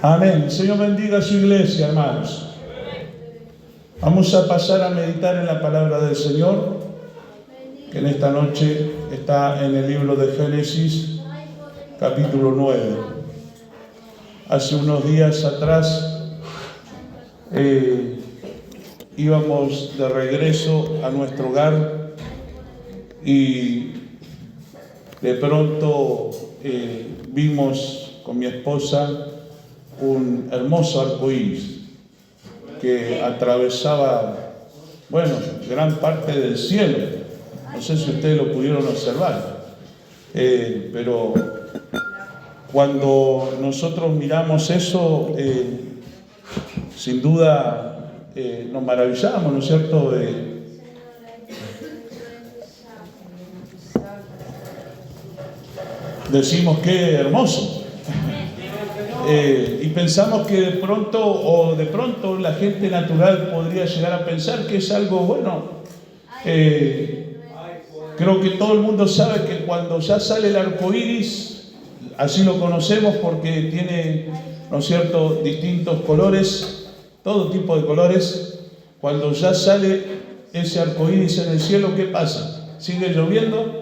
Amén. Señor bendiga a su iglesia, hermanos. Vamos a pasar a meditar en la palabra del Señor, que en esta noche está en el libro de Génesis, capítulo 9. Hace unos días atrás íbamos de regreso a nuestro hogar y de pronto vimos con mi esposa un hermoso arcoíris que atravesaba, gran parte del cielo. No sé si ustedes lo pudieron observar, pero cuando nosotros miramos eso, sin duda nos maravillamos, ¿no es cierto? Decimos qué hermoso. Y pensamos que de pronto la gente natural podría llegar a pensar que es algo bueno. Creo que todo el mundo sabe que cuando ya sale el arco iris, así lo conocemos porque tiene, ¿no es cierto?, distintos colores, todo tipo de colores. Cuando ya sale ese arco iris en el cielo, ¿qué pasa? ¿Sigue lloviendo?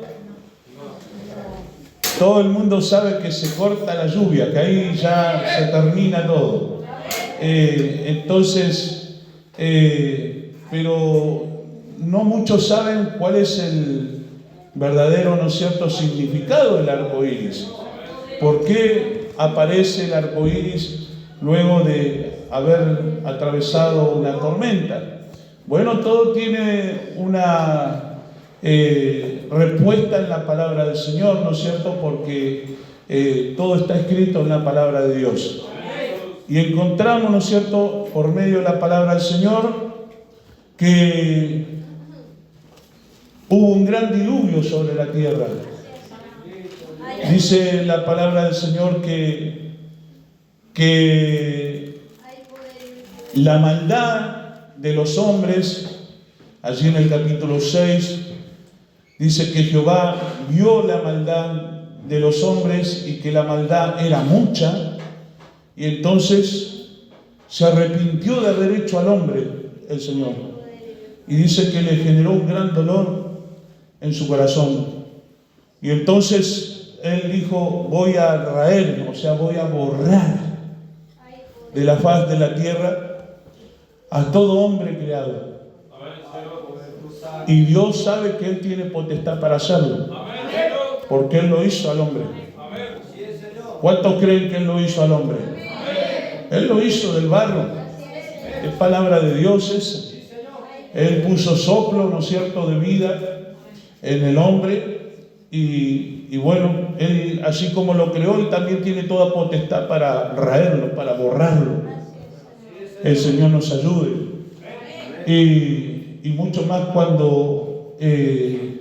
Todo el mundo sabe que se corta la lluvia, que ahí ya se termina todo. Pero no muchos saben cuál es el verdadero, ¿no es cierto?, significado del arco iris. ¿Por qué aparece el arco iris luego de haber atravesado una tormenta? Bueno, todo tiene una respuesta en la palabra del Señor, ¿no es cierto? Porque todo está escrito en la palabra de Dios. Y encontramos, ¿no es cierto?, por medio de la palabra del Señor, que hubo un gran diluvio sobre la tierra. Dice la palabra del Señor que la maldad de los hombres, allí en el capítulo 6, dice que Jehová vio la maldad de los hombres y que la maldad era mucha, y entonces se arrepintió de haber hecho al hombre el Señor. Y dice que le generó un gran dolor en su corazón. Y entonces Él dijo, voy a raer, o sea, voy a borrar de la faz de la tierra a todo hombre creado. Y Dios sabe que Él tiene potestad para hacerlo, porque Él lo hizo al hombre. ¿Cuántos creen que Él lo hizo al hombre? Él lo hizo del barro. Es palabra de Dios esa. Él puso soplo, ¿no es cierto?, de vida en el hombre. Y bueno, Él, así como lo creó, Él también tiene toda potestad para raerlo, para borrarlo. El Señor nos ayude. Y mucho más cuando el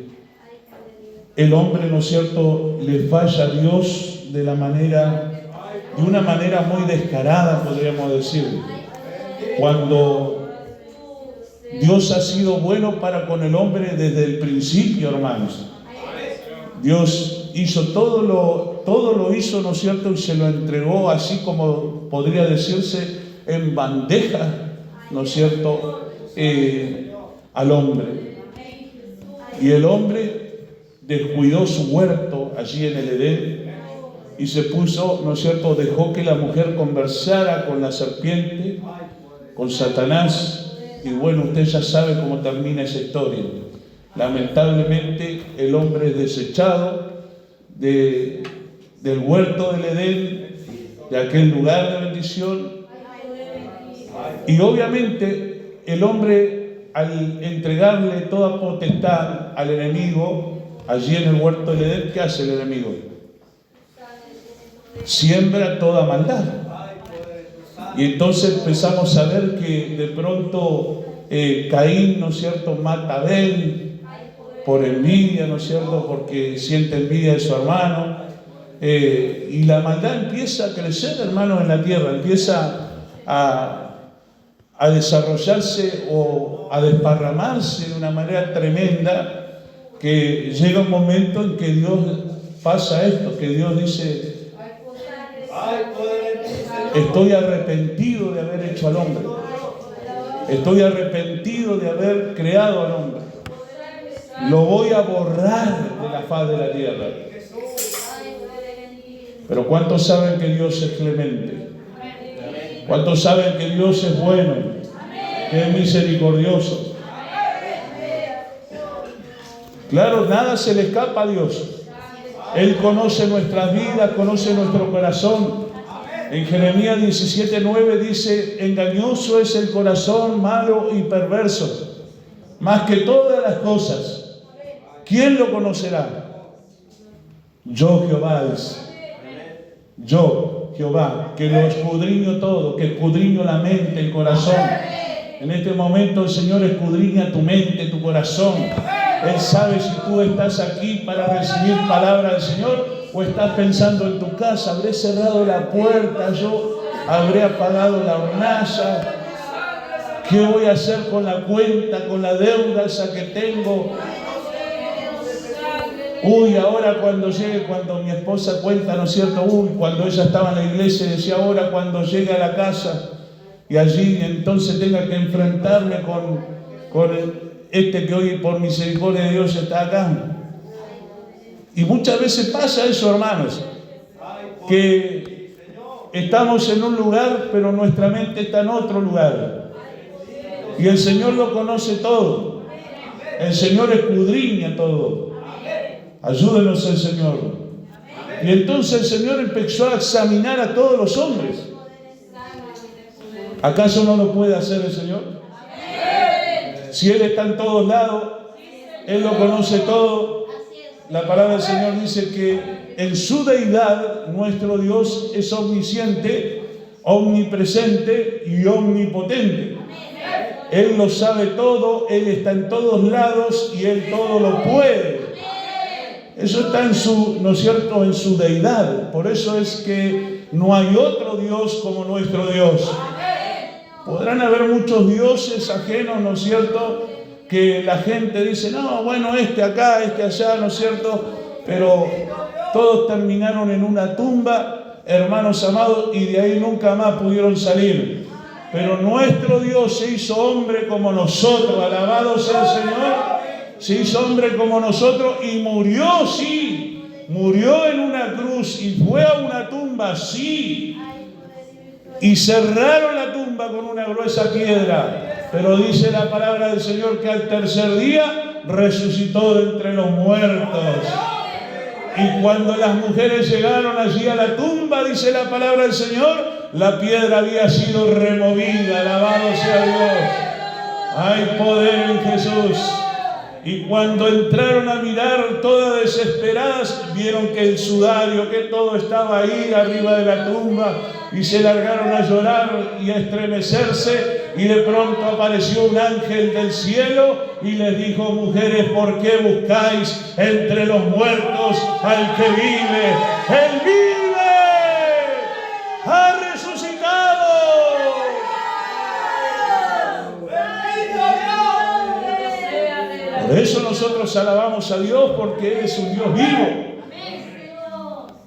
hombre, ¿no es cierto?, le falla a Dios de una manera muy descarada, podríamos decir. Cuando Dios ha sido bueno para con el hombre desde el principio, hermanos. Dios hizo todo lo hizo, ¿no es cierto?, y se lo entregó así como podría decirse en bandeja, ¿no es cierto?, al hombre. Y el hombre descuidó su huerto allí en el Edén y se puso, ¿no es cierto?, dejó que la mujer conversara con la serpiente, con Satanás. Y bueno, usted ya sabe cómo termina esa historia. Lamentablemente el hombre es desechado del huerto del Edén, de aquel lugar de bendición. Y obviamente el hombre, al entregarle toda potestad al enemigo, allí en el huerto del Edén, ¿qué hace el enemigo? Siembra toda maldad. Y entonces empezamos a ver que de pronto Caín, ¿no es cierto?, mata a Abel por envidia, ¿no es cierto?, porque siente envidia de su hermano. Y la maldad empieza a crecer, hermanos, en la tierra, empieza a desarrollarse o a desparramarse de una manera tremenda, que llega un momento en que Dios pasa esto, que Dios dice, Estoy arrepentido de haber hecho al hombre. Estoy arrepentido de haber creado al hombre. Lo voy a borrar de la faz de la tierra. Pero ¿cuántos saben que Dios es clemente? ¿Cuántos saben que Dios es bueno? Que es misericordioso. Claro, nada se le escapa a Dios. Él conoce nuestras vidas, conoce nuestro corazón. En Jeremías 17:9 dice: engañoso es el corazón, malo y perverso, más que todas las cosas. ¿Quién lo conocerá? Yo, Jehová, es. Yo, Jehová, que lo escudriño todo, que escudriño la mente, el corazón. En este momento el Señor escudriña tu mente, tu corazón. Él sabe si tú estás aquí para recibir palabra del Señor o estás pensando en tu casa. Habré cerrado la puerta, yo habré apagado la hornalla. ¿Qué voy a hacer con la cuenta, con la deuda esa que tengo? Uy, ahora cuando llegue, cuando mi esposa cuenta, ¿no es cierto? Uy, cuando ella estaba en la iglesia decía, ahora cuando llegue a la casa y allí entonces tenga que enfrentarme con este que hoy por misericordia de Dios está acá. Y muchas veces pasa eso, hermanos, que estamos en un lugar, pero nuestra mente está en otro lugar. Y el Señor lo conoce todo. El Señor escudriña todo. Ayúdenos el Señor. Y entonces el Señor empezó a examinar a todos los hombres. ¿Acaso no lo puede hacer el Señor? Si Él está en todos lados, Él lo conoce todo. La palabra del Señor dice que en su deidad nuestro Dios es omnisciente, omnipresente y omnipotente. Él lo sabe todo, Él está en todos lados y Él todo lo puede. Eso está en su, ¿no es cierto?, en su deidad. Por eso es que no hay otro Dios como nuestro Dios. Podrán haber muchos dioses ajenos, ¿no es cierto?, que la gente dice, no, bueno, este acá, este allá, ¿no es cierto? Pero todos terminaron en una tumba, hermanos amados, y de ahí nunca más pudieron salir. Pero nuestro Dios se hizo hombre como nosotros, alabado sea el Señor, se hizo hombre como nosotros y murió, sí, murió en una cruz y fue a una tumba, sí, y cerraron la tumba con una gruesa piedra. Pero dice la palabra del Señor que al tercer día resucitó de entre los muertos. Y cuando las mujeres llegaron allí a la tumba, dice la palabra del Señor, la piedra había sido removida. Alabado sea Dios. Hay poder en Jesús. Y cuando entraron a mirar todas desesperadas, vieron que el sudario, que todo estaba ahí arriba de la tumba, y se largaron a llorar y a estremecerse, y de pronto apareció un ángel del cielo y les dijo, mujeres, ¿por qué buscáis entre los muertos al que vive? ¡Él vive! ¡Ha resucitado! Por eso nosotros alabamos a Dios, porque Él es un Dios vivo.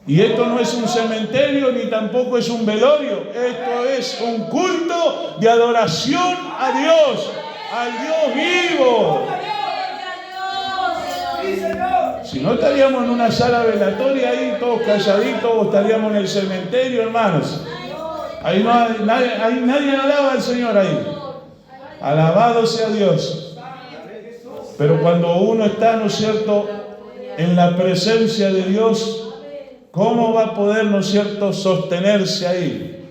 Y esto no es un cementerio ni tampoco es un velorio. Esto es un culto de adoración a Dios, al Dios vivo. Si no estaríamos en una sala velatoria ahí todos calladitos, o estaríamos en el cementerio, hermanos. Ahí nadie alaba al Señor ahí. Alabado sea Dios. Pero cuando uno está, ¿no es cierto?, en la presencia de Dios, ¿cómo va a poder, ¿no es cierto?, sostenerse ahí?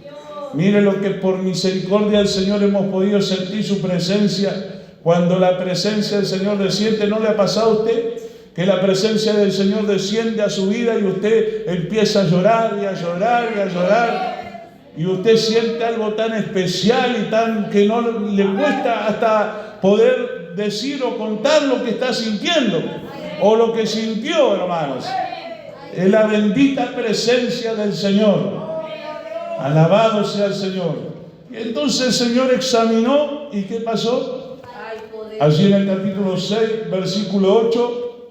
Mire lo que por misericordia del Señor hemos podido sentir su presencia. Cuando la presencia del Señor desciende, ¿no le ha pasado a usted que la presencia del Señor desciende a su vida y usted empieza a llorar y a llorar y a llorar? Y usted siente algo tan especial y tan que no le cuesta hasta poder decir o contar lo que está sintiendo o lo que sintió, hermanos. Es la bendita presencia del Señor. Alabado sea el Señor. Y entonces el Señor examinó, ¿y qué pasó? Allí en el capítulo 6, versículo 8,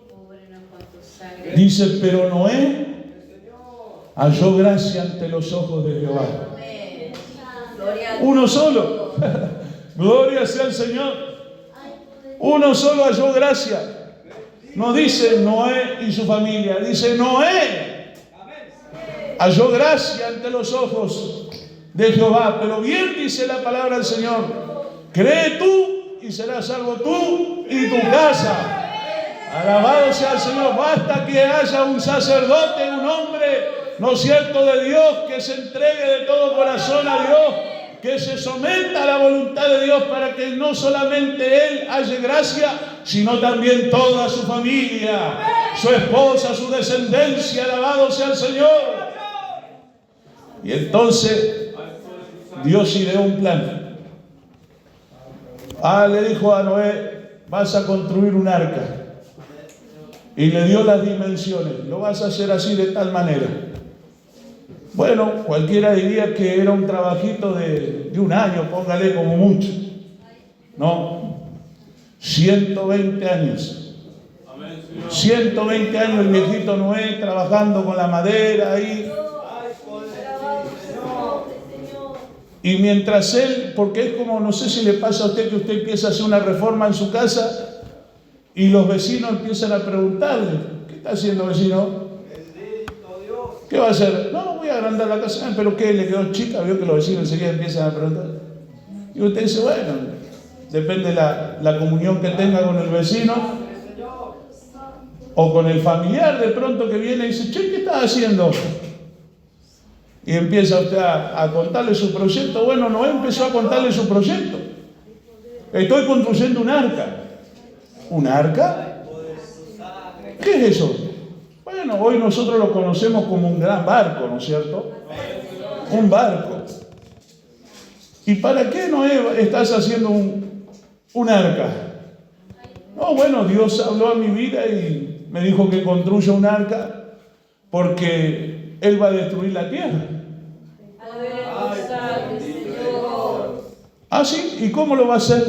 dice, pero Noé halló gracia ante los ojos de Jehová. Uno solo. Gloria sea al Señor. Uno solo halló gracia. No dice Noé y su familia, dice Noé halló gracia ante los ojos de Jehová. Pero bien dice la palabra del Señor: cree tú y serás salvo tú y tu casa. Alabado sea el Señor. Basta que haya un sacerdote, un hombre, ¿no es cierto?, de Dios, que se entregue de todo corazón a Dios, que se someta a la voluntad de Dios, para que no solamente él halle gracia, sino también toda su familia, su esposa, su descendencia. Alabado sea el Señor. Y entonces Dios ideó un plan. Le dijo a Noé: vas a construir un arca. Y le dio las dimensiones. Lo vas a hacer así, de tal manera. Bueno, cualquiera diría que era un trabajito de un año, póngale como mucho. No, 120 años. 120 años el viejito Noé trabajando con la madera ahí. Y mientras él, porque es como, no sé si le pasa a usted que usted empieza a hacer una reforma en su casa y los vecinos empiezan a preguntarle: ¿qué está haciendo, vecino? ¿Qué va a hacer? No, voy a agrandar la casa. ¿Pero qué? ¿Le quedó chica? Vio que los vecinos enseguida empiezan a preguntar. Y usted dice: bueno, depende la comunión que tenga con el vecino o con el familiar de pronto que viene y dice: che, ¿qué estás haciendo? Y empieza usted a contarle su proyecto. Bueno, Noé empezó a contarle su proyecto. Estoy construyendo un arca. ¿Un arca? ¿Qué es eso? Bueno, hoy nosotros lo conocemos como un gran barco, ¿no es cierto? Un barco. ¿Y para qué, Noé, estás haciendo un arca? No, bueno, Dios habló a mi vida y me dijo que construya un arca porque Él va a destruir la tierra. Ah, sí, ¿y cómo lo va a hacer?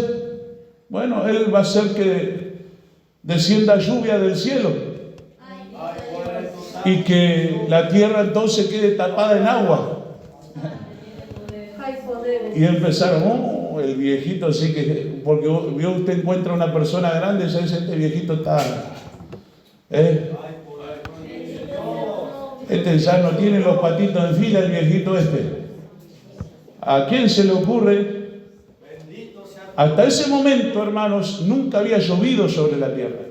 Bueno, Él va a hacer que descienda lluvia del cielo y que la tierra entonces quede tapada en agua. Y empezaron, el viejito sí que, porque vio usted encuentra una persona grande, ya dice: este viejito está, este ya no tiene los patitos en fila, el viejito este. ¿A quién se le ocurre? Hasta ese momento, hermanos, nunca había llovido sobre la tierra.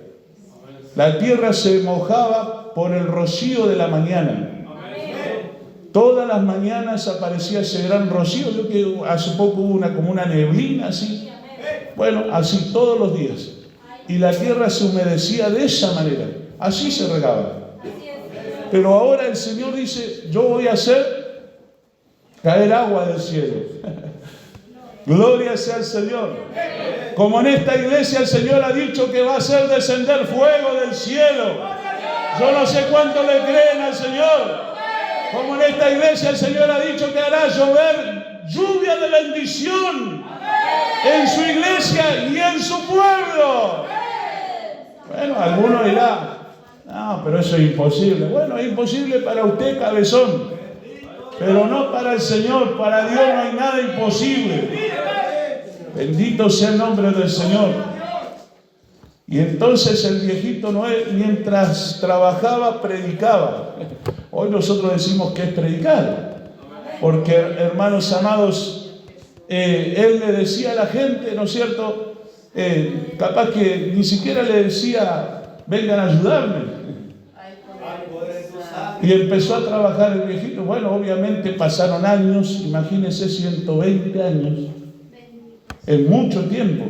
La tierra se mojaba por el rocío de la mañana. Todas las mañanas aparecía ese gran rocío. Yo que hace poco hubo como una neblina así. Bueno, así todos los días. Y la tierra se humedecía de esa manera. Así se regaba. Pero ahora el Señor dice: yo voy a hacer caer agua del cielo. Gloria sea al Señor. Como en esta iglesia el Señor ha dicho que va a hacer descender fuego del cielo. Yo no sé cuánto le creen al Señor. Como en esta iglesia el Señor ha dicho que hará llover lluvia de bendición en su iglesia y en su pueblo. Bueno, algunos dirán: no, pero eso es imposible. Bueno, es imposible para usted, cabezón, pero no para el Señor. Para Dios no hay nada imposible. Bendito sea el nombre del Señor. Y entonces el viejito Noé, mientras trabajaba, predicaba. Hoy nosotros decimos que es predicar, porque, hermanos amados, él le decía a la gente, ¿no es cierto? Capaz que ni siquiera le decía: vengan a ayudarme. Y empezó a trabajar el viejito. Bueno, obviamente pasaron años, imagínense, 120 años. Es mucho tiempo.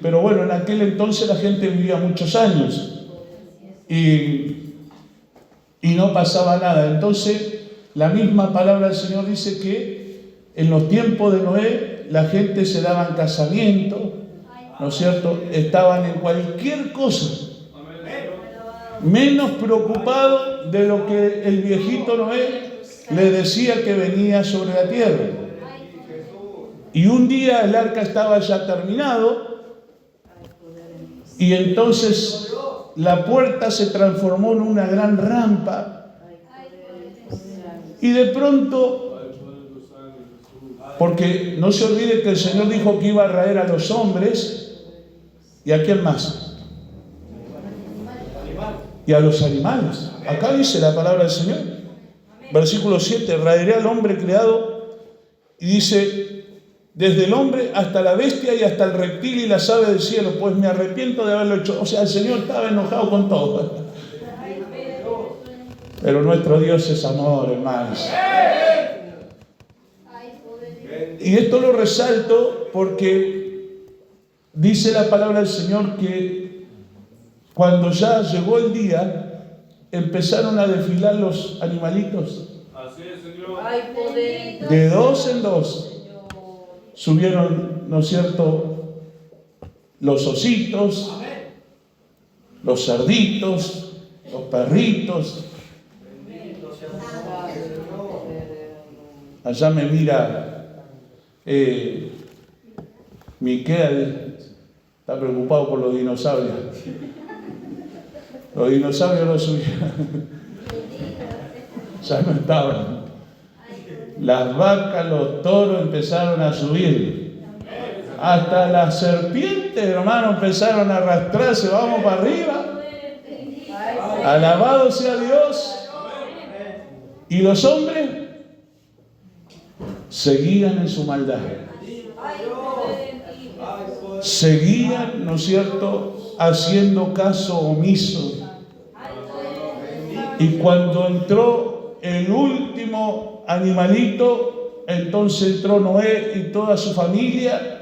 Pero bueno, en aquel entonces la gente vivía muchos años. Y no pasaba nada. Entonces, la misma palabra del Señor dice que en los tiempos de Noé, la gente se daban casamiento, ¿no es cierto? Estaban en cualquier cosa, menos preocupado de lo que el viejito Noé le decía que venía sobre la tierra. Y un día el arca estaba ya terminado, y entonces la puerta se transformó en una gran rampa, y de pronto Porque no se olvide que el Señor dijo que iba a raer a los hombres y a quién más. Y a los animales. Acá dice la palabra del Señor. Versículo 7, raeré al hombre creado. Y dice, desde el hombre hasta la bestia y hasta el reptil y las aves del cielo, pues me arrepiento de haberlo hecho. O sea, el Señor estaba enojado con todo. Pero nuestro Dios es amor, hermanos. Y esto lo resalto porque dice la palabra del Señor que cuando ya llegó el día, empezaron a desfilar los animalitos. Así es, Señor. De dos en dos subieron, ¿no es cierto?, los ositos, los cerditos, los perritos. Allá me mira Miquel, está preocupado por los dinosaurios. Los dinosaurios no subían. Ya no estaban. Las vacas, los toros empezaron a subir. Hasta las serpientes, hermano, empezaron a arrastrarse. Vamos para arriba. Alabado sea Dios. Y los hombres seguían en su maldad. Seguían, ¿no es cierto?, haciendo caso omiso. Y cuando entró el último animalito, entonces entró Noé y toda su familia,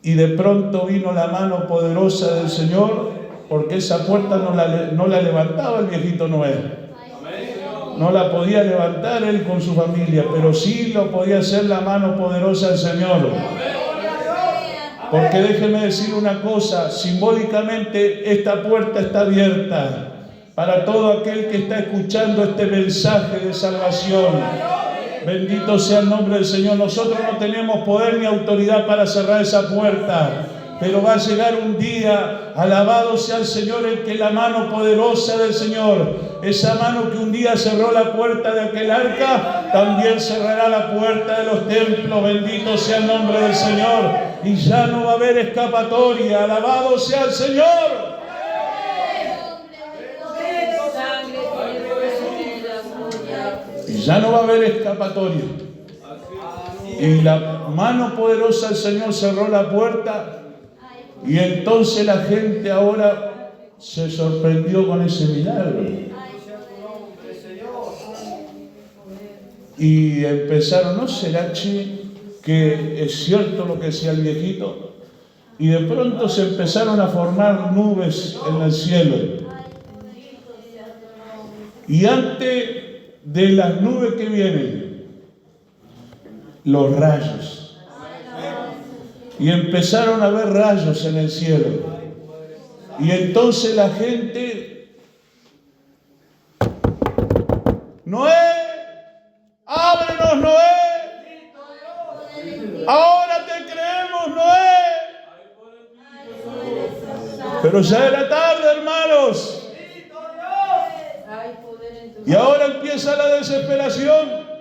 y de pronto vino la mano poderosa del Señor, porque esa puerta no la levantaba el viejito Noé. No la podía levantar él con su familia, pero sí lo podía hacer la mano poderosa del Señor. Porque déjeme decir una cosa, simbólicamente esta puerta está abierta para todo aquel que está escuchando este mensaje de salvación. Bendito sea el nombre del Señor. Nosotros no tenemos poder ni autoridad para cerrar esa puerta, pero va a llegar un día, alabado sea el Señor, en que la mano poderosa del Señor, esa mano que un día cerró la puerta de aquel arca, también cerrará la puerta de los templos. Bendito sea el nombre del Señor. Y ya no va a haber escapatoria. Alabado sea el Señor. Y ya no va a haber escapatoria. Y la mano poderosa del Señor cerró la puerta. Y entonces la gente ahora se sorprendió con ese milagro. Y empezaron, ¿no será, que es cierto lo que decía el viejito? Y de pronto se empezaron a formar nubes en el cielo. Y antes de las nubes que vienen, los rayos. Y empezaron a ver rayos en el cielo. Y entonces la gente, Noé, ábrenos, Noé. Ahora te creemos, Noé. Pero ya era tarde, hermanos. Y ahora empieza la desesperación.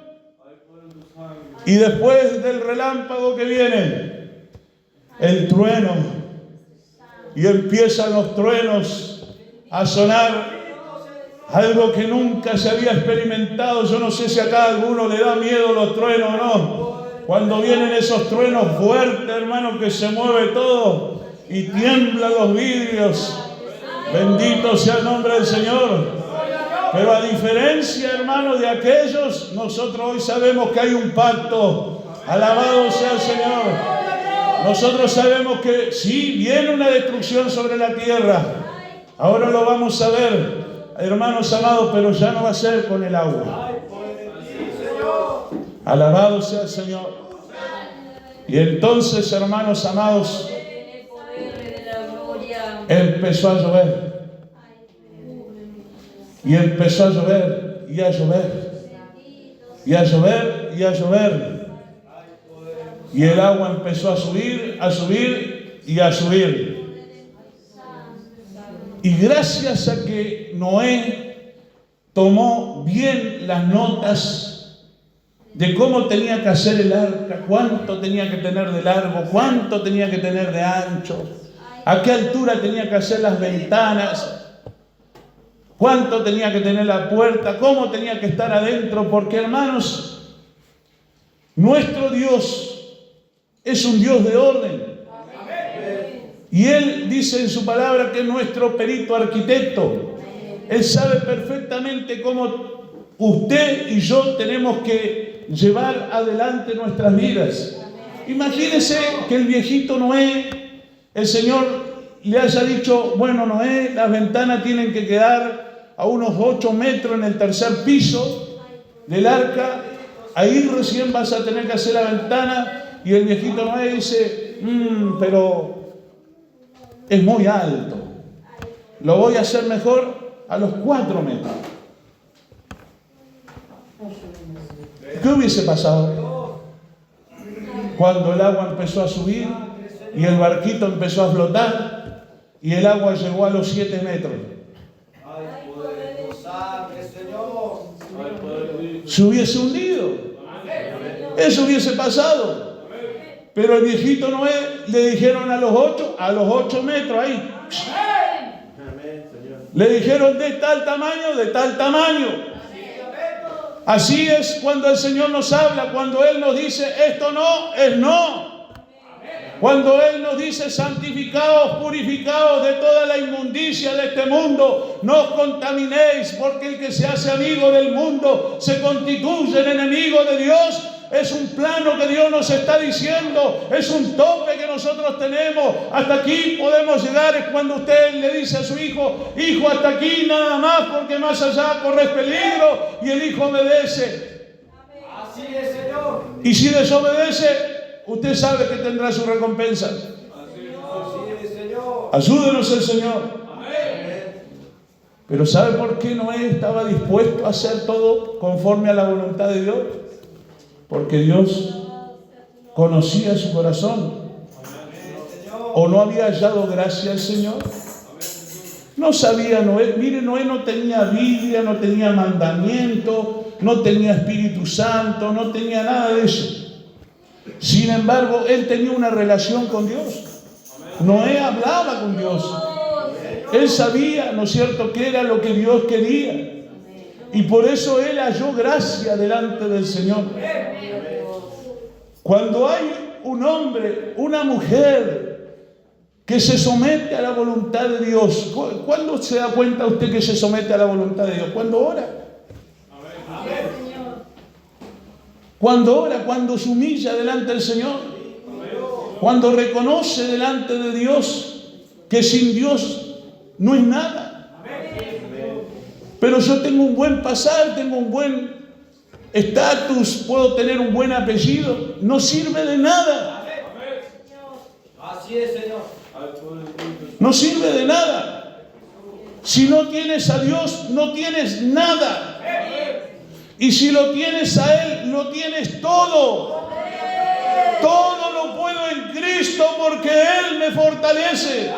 Y después del relámpago que viene, el trueno. Y empiezan los truenos a sonar. Algo que nunca se había experimentado. Yo no sé si acá a alguno le da miedo los truenos o no. Cuando vienen esos truenos fuertes, hermano, que se mueve todo y tiemblan los vidrios. Bendito sea el nombre del Señor. Pero a diferencia, hermano, de aquellos, nosotros hoy sabemos que hay un pacto. Alabado sea el Señor. Nosotros sabemos que sí, viene una destrucción sobre la tierra. Ahora lo vamos a ver, hermanos amados, pero ya no va a ser con el agua. Alabado sea el Señor. Y entonces, hermanos amados, empezó a llover. Y empezó a llover, y a llover, y a llover, y a llover. Y el agua empezó a subir, a subir, y a subir. Y gracias a que Noé tomó bien las notas de cómo tenía que hacer el arca, cuánto tenía que tener de largo, cuánto tenía que tener de ancho, a qué altura tenía que hacer las ventanas, cuánto tenía que tener la puerta, cómo tenía que estar adentro, porque hermanos, nuestro Dios es un Dios de orden. Y Él dice en su palabra que es nuestro perito arquitecto. Él sabe perfectamente cómo usted y yo tenemos que llevar adelante nuestras vidas. Imagínese que el viejito Noé, el Señor le haya dicho, bueno Noé, las ventanas tienen que quedar a unos 8 metros en el tercer piso del arca, ahí recién vas a tener que hacer la ventana. Y el viejito Noé dice, pero es muy alto, lo voy a hacer mejor a los 4 metros. ¿Qué hubiese pasado? Cuando el agua empezó a subir y el barquito empezó a flotar y el agua llegó a los 7 metros. Se hubiese hundido. Eso hubiese pasado. Pero el viejito Noé le dijeron a los 8 metros ahí. Le dijeron de tal tamaño, de tal tamaño. Así es cuando el Señor nos habla, cuando Él nos dice esto no, es no. Cuando Él nos dice santificaos, purificaos de toda la inmundicia de este mundo, no os contaminéis, porque el que se hace amigo del mundo se constituye en enemigo de Dios. Es un plano que Dios nos está diciendo, es un tope que nosotros tenemos. Hasta aquí podemos llegar. Es cuando usted le dice a su hijo, hijo, hasta aquí nada más, porque más allá corres peligro, y el hijo obedece. Así es, Señor. Y si desobedece, usted sabe que tendrá su recompensa. Así es, Señor. Ayúdenos el Señor. Amén. Pero ¿sabe por qué Noé estaba dispuesto a hacer todo conforme a la voluntad de Dios? Porque Dios conocía su corazón. ¿O no había hallado gracia al Señor? No sabía Noé. Mire, Noé no tenía Biblia, no tenía mandamiento, no tenía Espíritu Santo, no tenía nada de eso. Sin embargo, él tenía una relación con Dios. Noé hablaba con Dios. Él sabía, ¿no es cierto?, qué era lo que Dios quería. Y por eso él halló gracia delante del Señor. Cuando hay un hombre, una mujer que se somete a la voluntad de Dios, ¿cuándo se da cuenta usted que se somete a la voluntad de Dios? Cuando ora. Cuando ora, cuando se humilla delante del Señor. Cuando reconoce delante de Dios que sin Dios no es nada. Pero yo tengo un buen pasar, tengo un buen estatus, puedo tener un buen apellido. No sirve de nada. Así es, Señor. No sirve de nada. Si no tienes a Dios, no tienes nada. Y si lo tienes a Él, lo tienes todo. Todo lo puedo en Cristo porque Él me fortalece.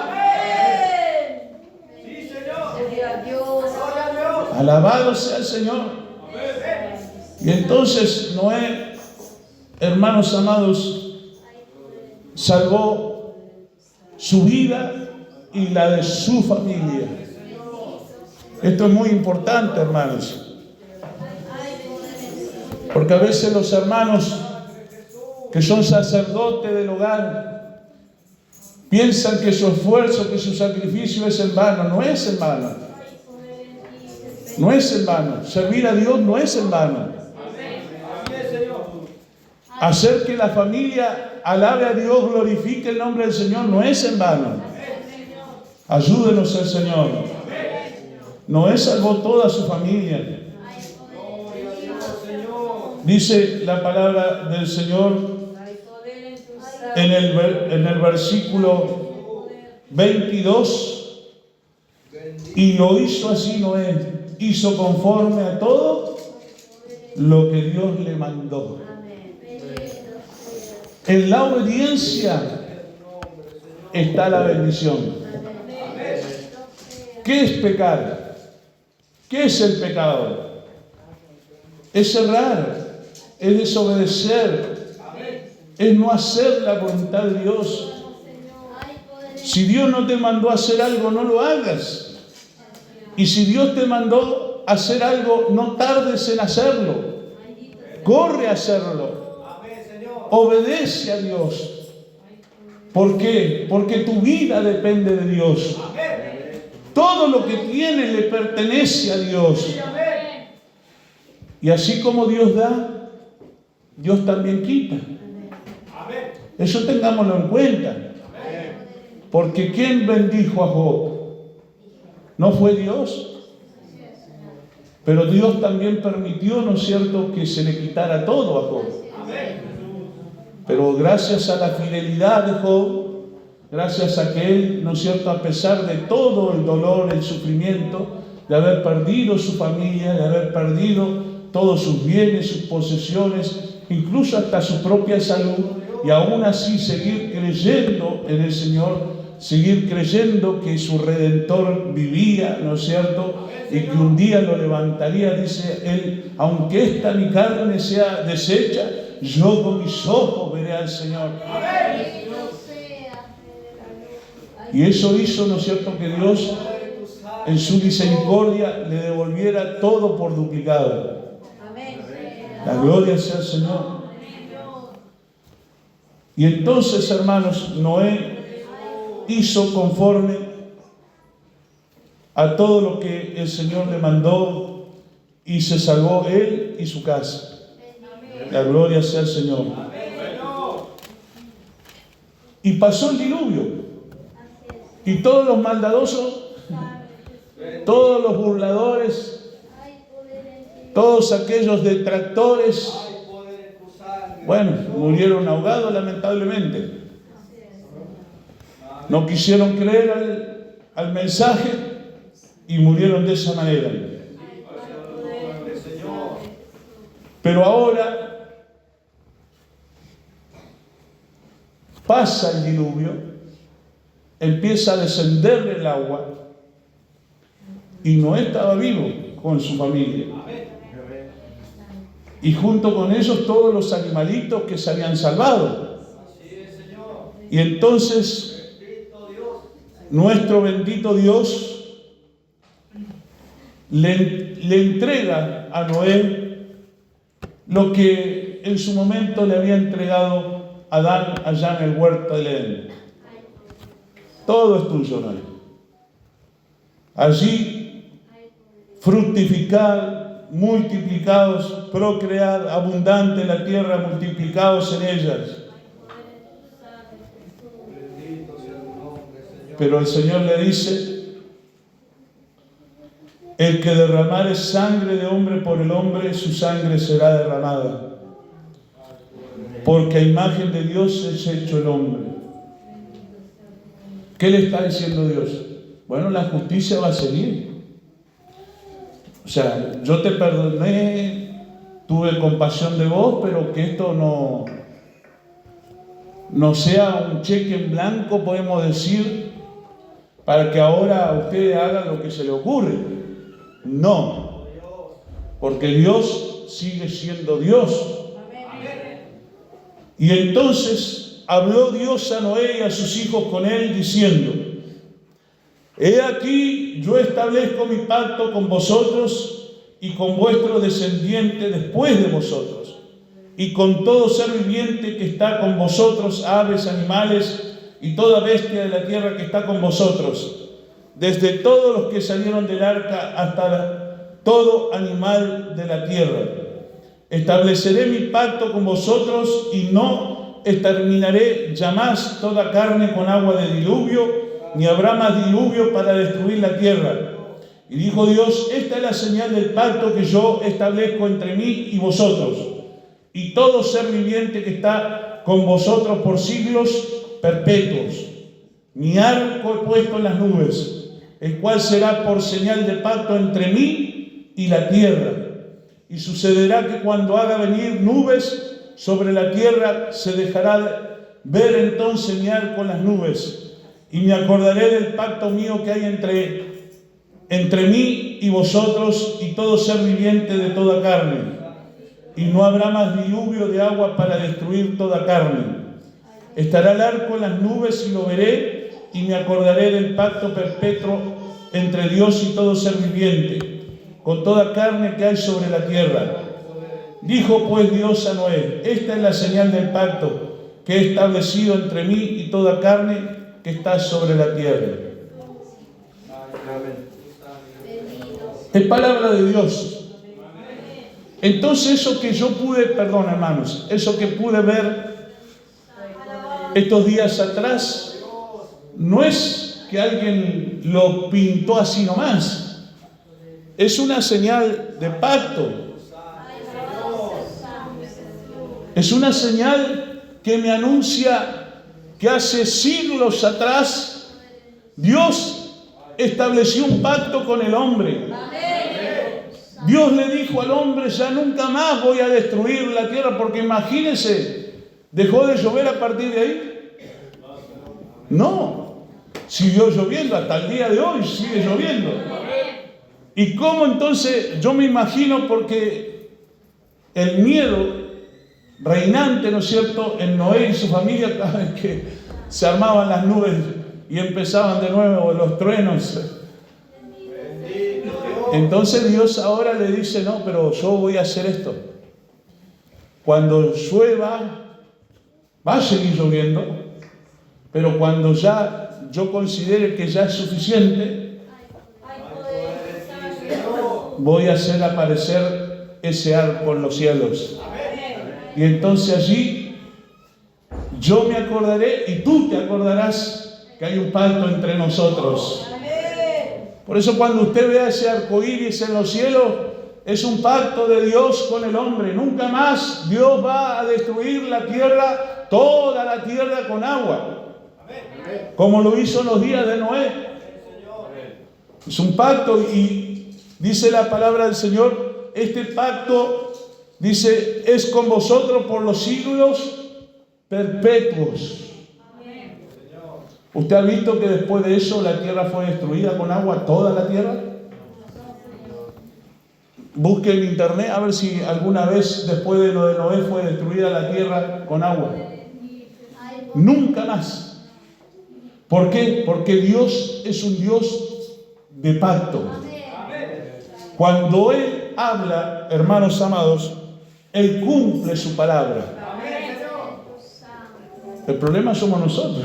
Sí, Señor. Alabado sea el Señor. Y entonces Noé, hermanos amados, salvó su vida y la de su familia. Esto es muy importante, hermanos. Porque a veces los hermanos que son sacerdotes del hogar piensan que su esfuerzo, que su sacrificio es en vano. No es en vano. No es en vano. Servir a Dios no es en vano. Hacer que la familia alabe a Dios, glorifique el nombre del Señor, no es en vano. Ayúdenos el Señor. Noé salvó toda su familia. Dice la palabra del Señor en el versículo 22. Y lo hizo así Noé. Hizo conforme a todo lo que Dios le mandó. En la obediencia está la bendición. ¿Qué es pecar? ¿Qué es el pecado? Es errar, es desobedecer, es no hacer la voluntad de Dios. Si Dios no te mandó a hacer algo, no lo hagas. Y si Dios te mandó a hacer algo, no tardes en hacerlo. Corre a hacerlo. Obedece a Dios. ¿Por qué? Porque tu vida depende de Dios. Todo lo que tienes le pertenece a Dios. Y así como Dios da, Dios también quita. Eso tengámoslo en cuenta. Porque ¿quién bendijo a Job? ¿No fue Dios? Pero Dios también permitió, ¿no es cierto?, que se le quitara todo a Job. Pero gracias a la fidelidad de Job, gracias a que él, ¿no es cierto?, a pesar de todo el dolor, el sufrimiento, de haber perdido su familia, de haber perdido todos sus bienes, sus posesiones, incluso hasta su propia salud, y aún así seguir creyendo en el Señor, seguir creyendo que su Redentor vivía, ¿no es cierto?, y que un día lo levantaría. Dice él: aunque esta mi carne sea deshecha, yo con mis ojos veré al Señor. Y eso hizo, ¿no es cierto?, que Dios en su misericordia le devolviera todo por duplicado. La gloria sea al Señor. Y entonces, hermanos, Noé hizo conforme a todo lo que el Señor le mandó y se salvó él y su casa. La gloria sea al Señor. Y pasó el diluvio. Y todos los maldadosos, todos los burladores, todos aquellos detractores, bueno, murieron ahogados lamentablemente. No quisieron creer al mensaje y murieron de esa manera. Pero ahora pasa el diluvio, empieza a descender el agua y Noé estaba vivo con su familia. Y junto con ellos todos los animalitos que se habían salvado. Y entonces nuestro bendito Dios le entrega a Noé lo que en su momento le había entregado Adán allá en el huerto del Edén. Todo es tuyo, Noé. Allí fructificad, multiplicados, procread, abundante la tierra, multiplicados en ellas. Pero el Señor le dice: el que derramare sangre de hombre por el hombre, su sangre será derramada. Porque a imagen de Dios es hecho el hombre. ¿Qué le está diciendo Dios? Bueno, la justicia va a seguir. O sea, yo te perdoné, tuve compasión de vos, pero que esto no sea un cheque en blanco, podemos decir, para que ahora usted haga lo que se le ocurre. No, porque Dios sigue siendo Dios. Y entonces habló Dios a Noé y a sus hijos con él, diciendo: he aquí, yo establezco mi pacto con vosotros y con vuestro descendiente después de vosotros, y con todo ser viviente que está con vosotros, aves, animales y toda bestia de la tierra que está con vosotros, desde todos los que salieron del arca hasta todo animal de la tierra. Estableceré mi pacto con vosotros y no exterminaré jamás toda carne con agua de diluvio, ni habrá más diluvio para destruir la tierra. Y dijo Dios: esta es la señal del pacto que yo establezco entre mí y vosotros, y todo ser viviente que está con vosotros por siglos perpetuos. Mi arco he puesto en las nubes, el cual será por señal de pacto entre mí y la tierra. Y sucederá que cuando haga venir nubes sobre la tierra, se dejará ver entonces mi arco en las nubes. Y me acordaré del pacto mío que hay entre mí y vosotros y todo ser viviente de toda carne. y no habrá más diluvio de agua para destruir toda carne. Estará el arco en las nubes y lo veré, y me acordaré del pacto perpetuo entre Dios y todo ser viviente, con toda carne que hay sobre la tierra. Dijo pues Dios a Noé: esta es la señal del pacto que he establecido entre mí y toda carne que está sobre la tierra. Es palabra de Dios. Entonces eso que yo pude, perdón hermanos, eso que pude ver estos días atrás, no es que alguien lo pintó así nomás. Es una señal de pacto. Es una señal que me anuncia que hace siglos atrás Dios estableció un pacto con el hombre. Dios le dijo al hombre: ya nunca más voy a destruir la tierra, porque imagínense, ¿dejó de llover a partir de ahí? No, siguió lloviendo, hasta el día de hoy sigue lloviendo. ¿Y cómo entonces? Yo me imagino, porque el miedo reinante, ¿no es cierto?, en Noé y su familia, cada vez que se armaban las nubes y empezaban de nuevo los truenos. Entonces Dios ahora le dice: no, pero yo voy a hacer esto. Cuando llueva, va a seguir lloviendo, pero cuando ya yo considere que ya es suficiente, voy a hacer aparecer ese arco en los cielos. Y entonces allí yo me acordaré y tú te acordarás que hay un pacto entre nosotros. Por eso cuando usted vea ese arco iris en los cielos, es un pacto de Dios con el hombre. Nunca más Dios va a destruir la tierra, toda la tierra con agua, como lo hizo en los días de Noé. Es un pacto, y dice la palabra del Señor: este pacto, dice, es con vosotros por los siglos perpetuos. ¿Usted ha visto que después de eso la tierra fue destruida con agua, toda la tierra? Busque en internet a ver si alguna vez después de lo de Noé fue destruida la tierra con agua. Nunca más. ¿Por qué? Porque Dios es un Dios de pacto. Cuando Él habla, hermanos amados, Él cumple su palabra. El problema somos nosotros,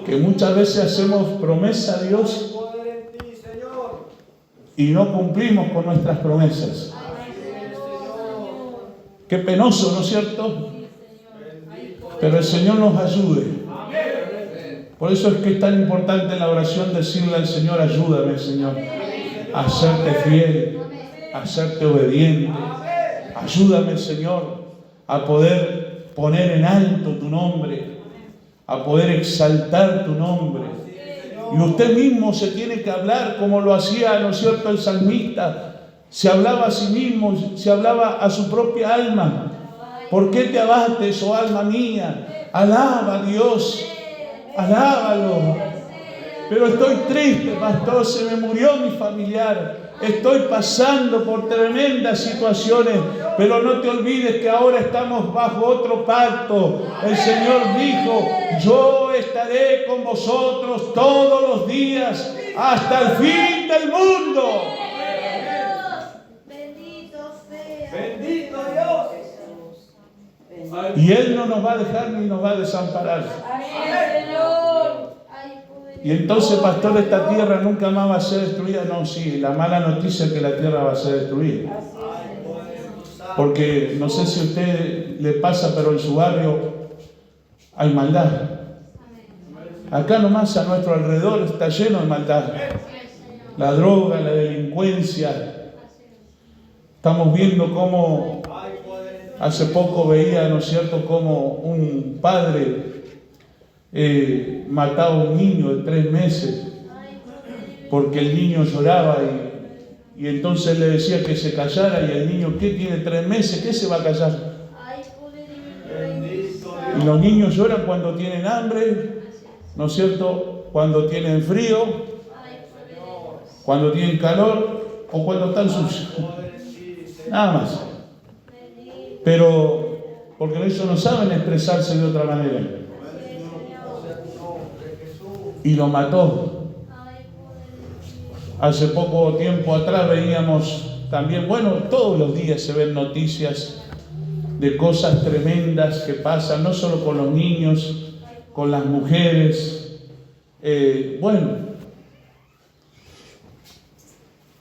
que muchas veces hacemos promesa a Dios y no cumplimos con nuestras promesas. Qué penoso, ¿no es cierto? Pero el Señor nos ayude. Por eso es que es tan importante en la oración decirle al Señor: ayúdame, Señor, a serte fiel, a serte obediente. Ayúdame, Señor, a poder poner en alto tu nombre, a poder exaltar tu nombre. Y usted mismo se tiene que hablar como lo hacía, ¿no es cierto?, el salmista. Se hablaba a sí mismo, se hablaba a su propia alma. ¿Por qué te abates, oh alma mía? Alaba a Dios, alábalo. Pero estoy triste, pastor, se me murió mi familiar. Estoy pasando por tremendas situaciones, pero no te olvides que ahora estamos bajo otro pacto. El Señor dijo: yo estaré con vosotros todos los días hasta el fin del mundo. Bendito Dios. Y Él no nos va a dejar ni nos va a desamparar. Y entonces, pastor, esta tierra nunca más va a ser destruida. No, sí, la mala noticia es que la tierra va a ser destruida. Porque no sé si a usted le pasa, pero en su barrio hay maldad. Acá nomás a nuestro alrededor está lleno de maldad. La droga, la delincuencia. Estamos viendo cómo hace poco veía, ¿no es cierto?, cómo un padre mataba a un niño de 3 meses porque el niño lloraba y entonces le decía que se callara, y el niño, ¿qué tiene 3 meses? ¿Qué se va a callar? Y los niños lloran cuando tienen hambre, ¿no es cierto?, cuando tienen frío, cuando tienen calor o cuando están sucios. Nada más. pero porque ellos no saben expresarse de otra manera. Y lo mató. Hace poco tiempo atrás veíamos también, bueno, todos los días se ven noticias de cosas tremendas que pasan, no solo con los niños, con las mujeres,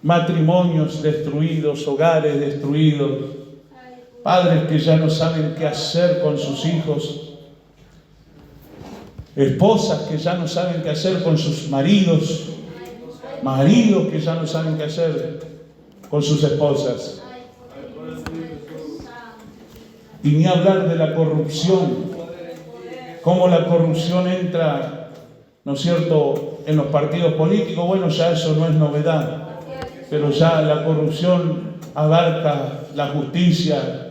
matrimonios destruidos, hogares destruidos, padres que ya no saben qué hacer con sus hijos, esposas que ya no saben qué hacer con sus maridos, maridos que ya no saben qué hacer con sus esposas. Y ni hablar de la corrupción, cómo la corrupción entra, ¿no es cierto?, en los partidos políticos. Bueno, ya eso no es novedad, pero ya la corrupción abarca la justicia,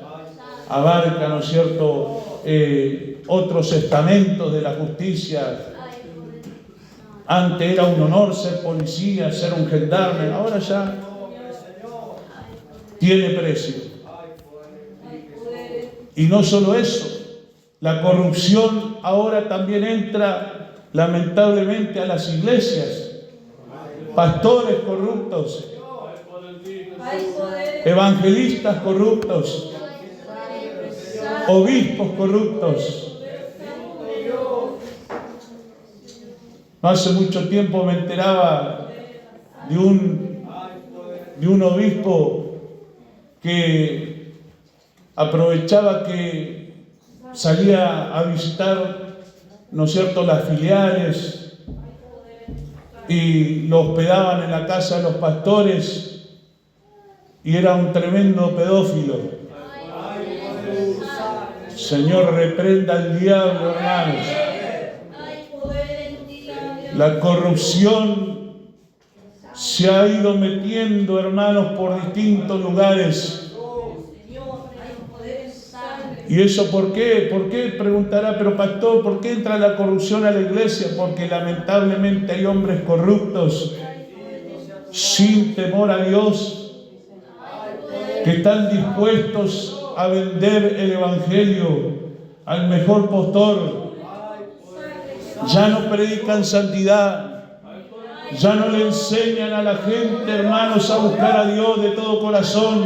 abarca, ¿no es cierto?, otros estamentos de la justicia. Antes era un honor ser policía, ser un gendarme, ahora ya tiene precio. Y no solo eso, la corrupción ahora también entra lamentablemente a las iglesias. Pastores corruptos, evangelistas corruptos, obispos corruptos. No hace mucho tiempo me enteraba de un obispo que aprovechaba que salía a visitar, ¿no es cierto?, las filiales y lo hospedaban en la casa de los pastores y era un tremendo pedófilo. Señor, reprenda al diablo, hermanos. La corrupción se ha ido metiendo, hermanos, por distintos lugares. ¿Y eso por qué? ¿Por qué? Preguntará, pero pastor, ¿por qué entra la corrupción a la iglesia? Porque lamentablemente hay hombres corruptos, sin temor a Dios, que están dispuestos a vender el evangelio al mejor postor. Ya no predican santidad, ya no le enseñan a la gente, hermanos, a buscar a Dios de todo corazón.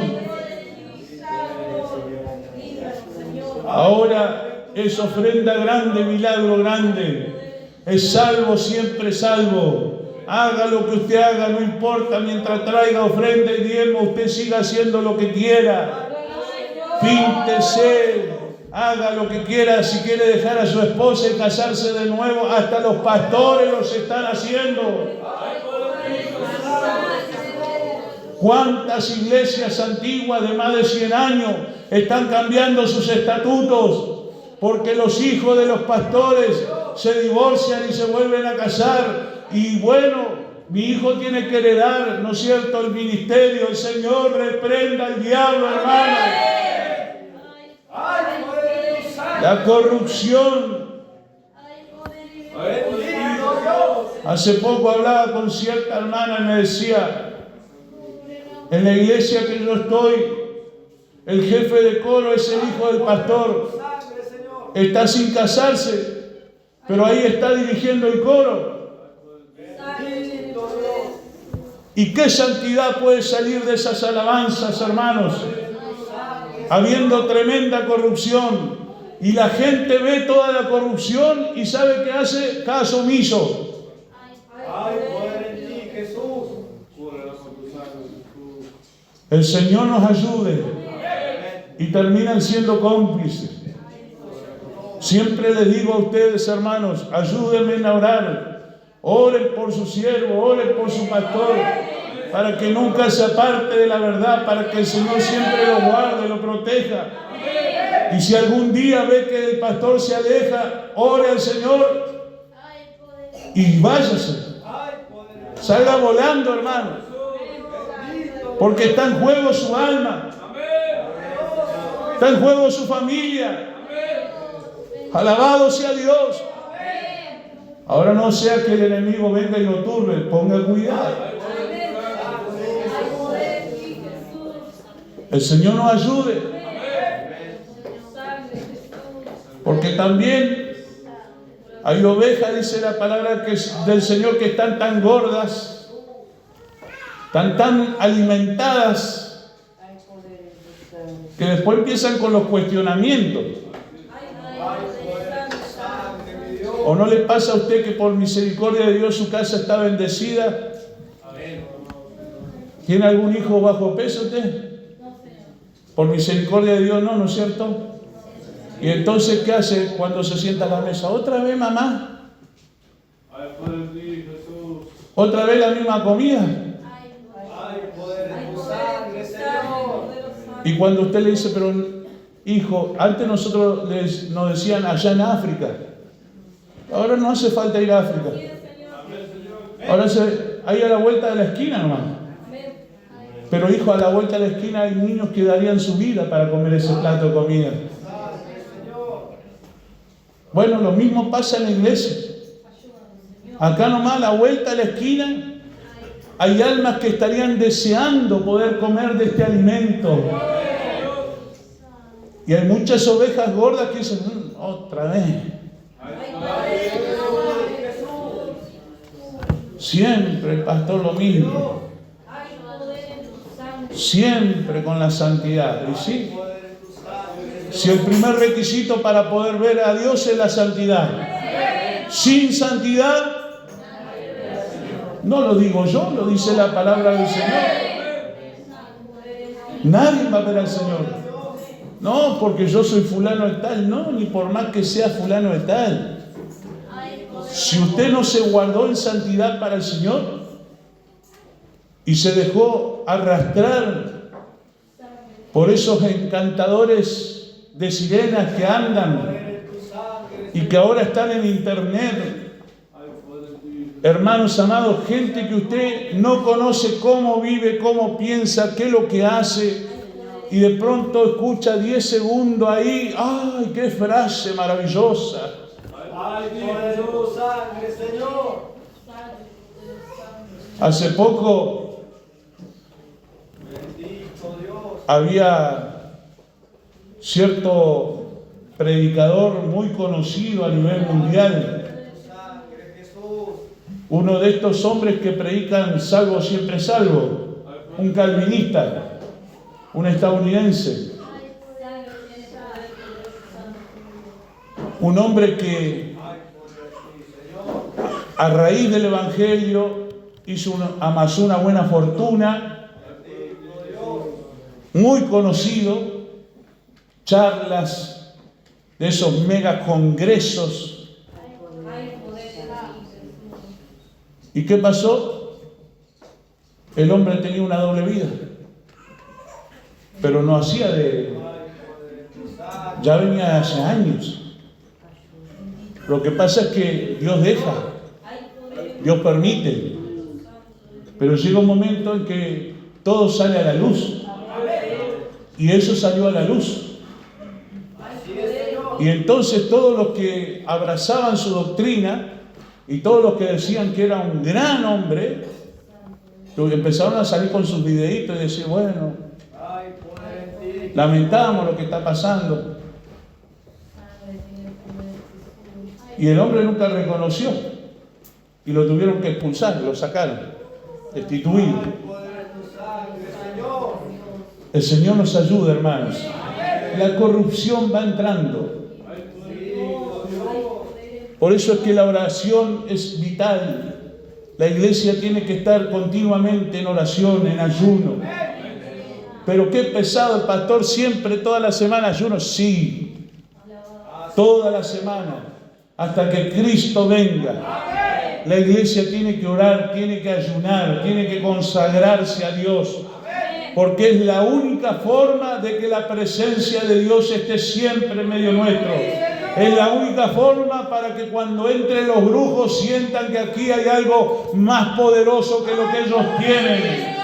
Ahora es ofrenda grande, milagro grande. Es salvo, siempre salvo. Haga lo que usted haga, no importa, mientras traiga ofrenda y diezmo, usted siga haciendo lo que quiera. Píntese, haga lo que quiera. Si quiere dejar a su esposa y casarse de nuevo, hasta los pastores los están haciendo. ¿Cuántas iglesias antiguas de más de 100 años están cambiando sus estatutos? Porque los hijos de los pastores se divorcian y se vuelven a casar. Y bueno, mi hijo tiene que heredar, ¿no es cierto?, el ministerio. El Señor reprenda al diablo, hermano. La corrupción. Hace poco hablaba con cierta hermana y me decía, en la iglesia que yo estoy, el jefe de coro es el hijo del pastor. Está sin casarse, pero ahí está dirigiendo el coro. ¿Y qué santidad puede salir de esas alabanzas, hermanos? Habiendo tremenda corrupción. Y la gente ve toda la corrupción y sabe que hace caso omiso. El Señor nos ayude y terminan siendo cómplices. Siempre les digo a ustedes, hermanos, ayúdenme a orar. Oren por su siervo, oren por su pastor, para que nunca se aparte de la verdad, para que el Señor siempre lo guarde, lo proteja. Y si algún día ve que el pastor se aleja, ore al Señor y váyase. Salga volando, hermano. Porque está en juego su alma. Está en juego su familia. Alabado sea Dios. Ahora no sea que el enemigo venga y lo turbe. Ponga cuidado. El Señor nos ayude. Porque también hay ovejas, dice la palabra del Señor, que están tan gordas, tan alimentadas, que después empiezan con los cuestionamientos. ¿O no le pasa a usted que por misericordia de Dios su casa está bendecida? ¿Tiene algún hijo bajo peso usted? Por misericordia de Dios no, ¿no es cierto? Y entonces, ¿qué hace cuando se sienta a la mesa? ¿Otra vez, mamá? ¿Otra vez la misma comida? Y cuando usted le dice, pero hijo, antes nosotros nos decían allá en África. Ahora no hace falta ir a África. Ahora ahí a la vuelta de la esquina nomás. Pero hijo, a la vuelta de la esquina hay niños que darían su vida para comer ese plato de comida. Bueno, lo mismo pasa en la iglesia. Acá nomás a la vuelta de la esquina hay almas que estarían deseando poder comer de este alimento. Y hay muchas ovejas gordas que dicen, otra vez. Siempre el pastor lo mismo. Siempre con la santidad. ¿Y sí? Si el primer requisito para poder ver a Dios es la santidad. Sin santidad, no lo digo yo, lo dice la palabra del Señor. Nadie va a ver al Señor. No, porque yo soy fulano de tal. No, ni por más que sea fulano de tal. Si usted no se guardó en santidad para el Señor y se dejó arrastrar por esos encantadores de sirenas que andan y que ahora están en internet, hermanos amados, gente que usted no conoce cómo vive, cómo piensa, qué es lo que hace, y de pronto escucha 10 segundos ahí, ¡ay, qué frase maravillosa! ¡Ay, Dios, sangre, Señor! Hace poco había cierto predicador muy conocido a nivel mundial, uno de estos hombres que predican salvo siempre salvo, un calvinista, un estadounidense, un hombre que a raíz del evangelio amasó una buena fortuna, muy conocido, charlas de esos mega congresos. ¿Y qué pasó? El hombre tenía una doble vida, pero no hacía ya venía hace años. Lo que pasa es que Dios deja, Dios permite, pero llega un momento en que todo sale a la luz, y eso salió a la luz. Y entonces todos los que abrazaban su doctrina y todos los que decían que era un gran hombre, empezaron a salir con sus videitos y decir, bueno, lamentamos lo que está pasando. Y el hombre nunca reconoció y lo tuvieron que expulsar, lo sacaron, destituido. El Señor nos ayuda, hermanos. La corrupción va entrando. Por eso es que la oración es vital. La iglesia tiene que estar continuamente en oración, en ayuno. Pero qué pesado el pastor, siempre, toda la semana ayuno. Sí, toda la semana, hasta que Cristo venga. La iglesia tiene que orar, tiene que ayunar, tiene que consagrarse a Dios. Porque es la única forma de que la presencia de Dios esté siempre en medio nuestro. Es la única forma para que cuando entren los brujos sientan que aquí hay algo más poderoso que lo que ellos tienen.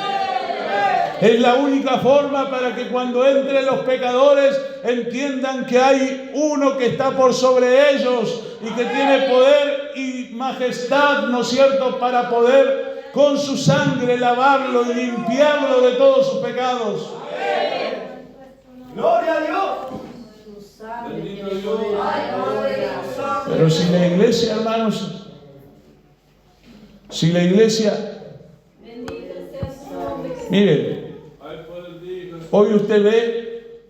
Es la única forma para que cuando entren los pecadores entiendan que hay uno que está por sobre ellos y que tiene poder y majestad, ¿no es cierto?, para poder con su sangre lavarlo y limpiarlo de todos sus pecados. ¡Gloria a Dios! Pero si la iglesia, hermanos, si la iglesia, miren, hoy usted ve,